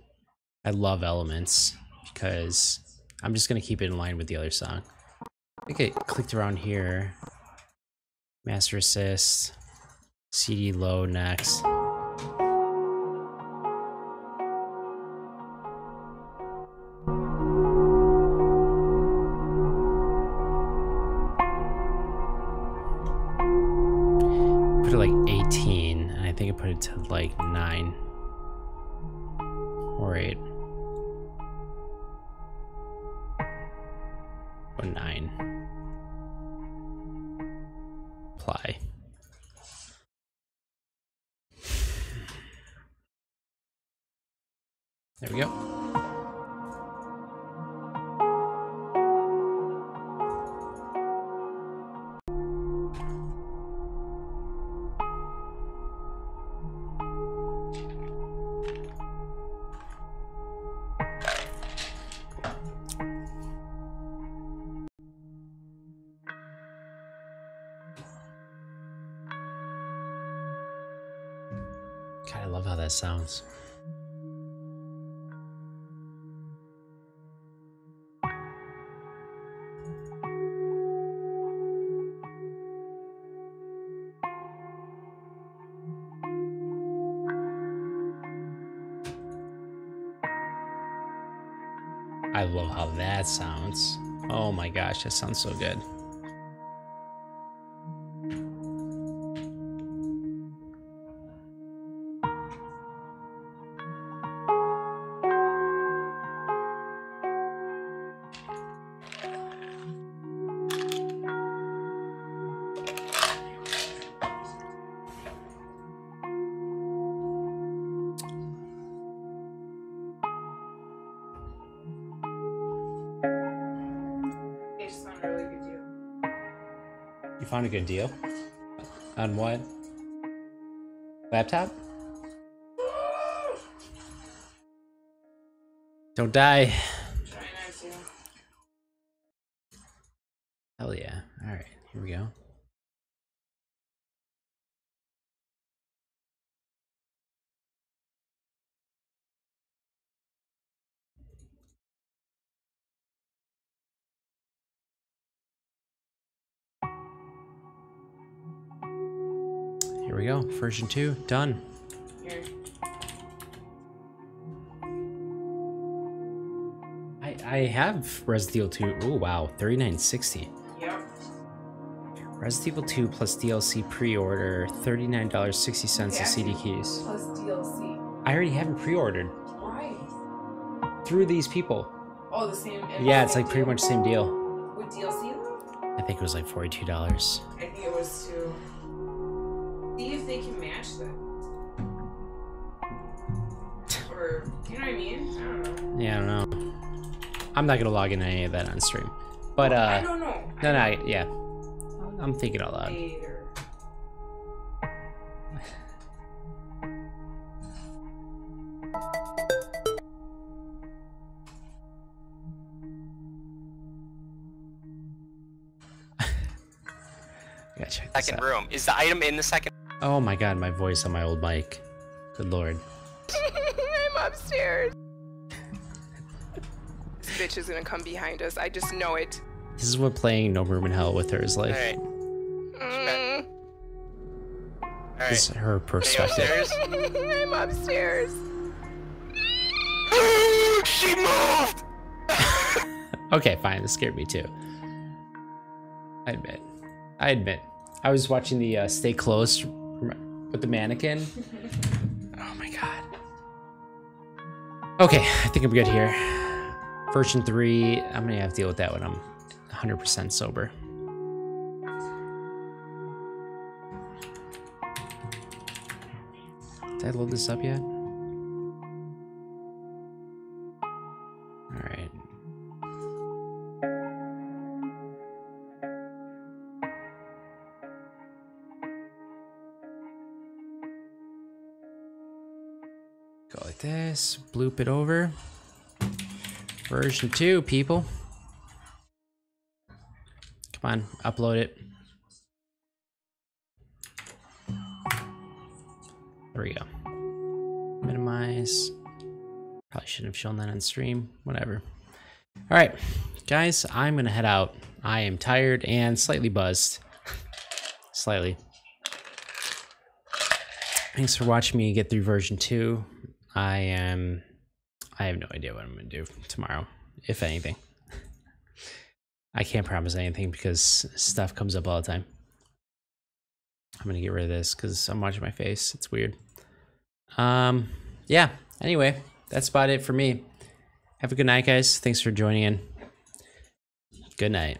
I love elements because I'm just gonna keep it in line with the other song. I think I clicked around here. Master assist, CD low next. Put it like 18, and I think I put it to like 9 or 8 or 9. Apply. There we go. God, I love how that sounds. I love how that sounds. Oh my gosh, that sounds so good. You found a good deal? On what? Laptop? Don't die. Try not to. Hell yeah. Alright, here we go. Here we go. Version 2, done. Here. I have Resident Evil 2. Oh wow, $39.60. Yep. Resident Evil 2 plus DLC pre-order, $39.60 of CD keys. Plus DLC. I already have it pre-ordered. Why? Through these people. Oh, the same. Yeah, it's like pretty much the same deal. With DLC though? I think it was like $42. I think it was too. See if they can match that. Or, you know what I mean? I don't know. Yeah, I don't know. I'm not gonna log in any of that on stream. But I don't know. yeah. I'm thinking out loud. Later. Gotcha. Second room. Is the item in the second? Oh my god, my voice on my old mic. Good lord. I'm upstairs. bitch is gonna come behind us. I just know it. This is what playing No Room in Hell with her is like. Alright. This is her perspective. I'm upstairs. She moved! Okay, fine. This scared me too. I admit. I was watching the Stay Close with the mannequin. Oh my god. Okay, I think I'm good here. Version 3, I'm gonna have to deal with that when I'm 100% sober. Did I load this up yet? Alright. Go like this, bloop it over. Version 2, people. Come on, upload it. There we go. Minimize. Probably shouldn't have shown that on stream. Whatever. All right, guys, I'm gonna head out. I am tired and slightly buzzed. Slightly. Thanks for watching me get through version 2. I have no idea what I'm gonna do tomorrow, if anything. I can't promise anything because stuff comes up all the time. I'm gonna get rid of this because I'm watching my face. It's weird. Yeah, anyway, that's about it for me. Have a good night, guys. Thanks for joining in. Good night.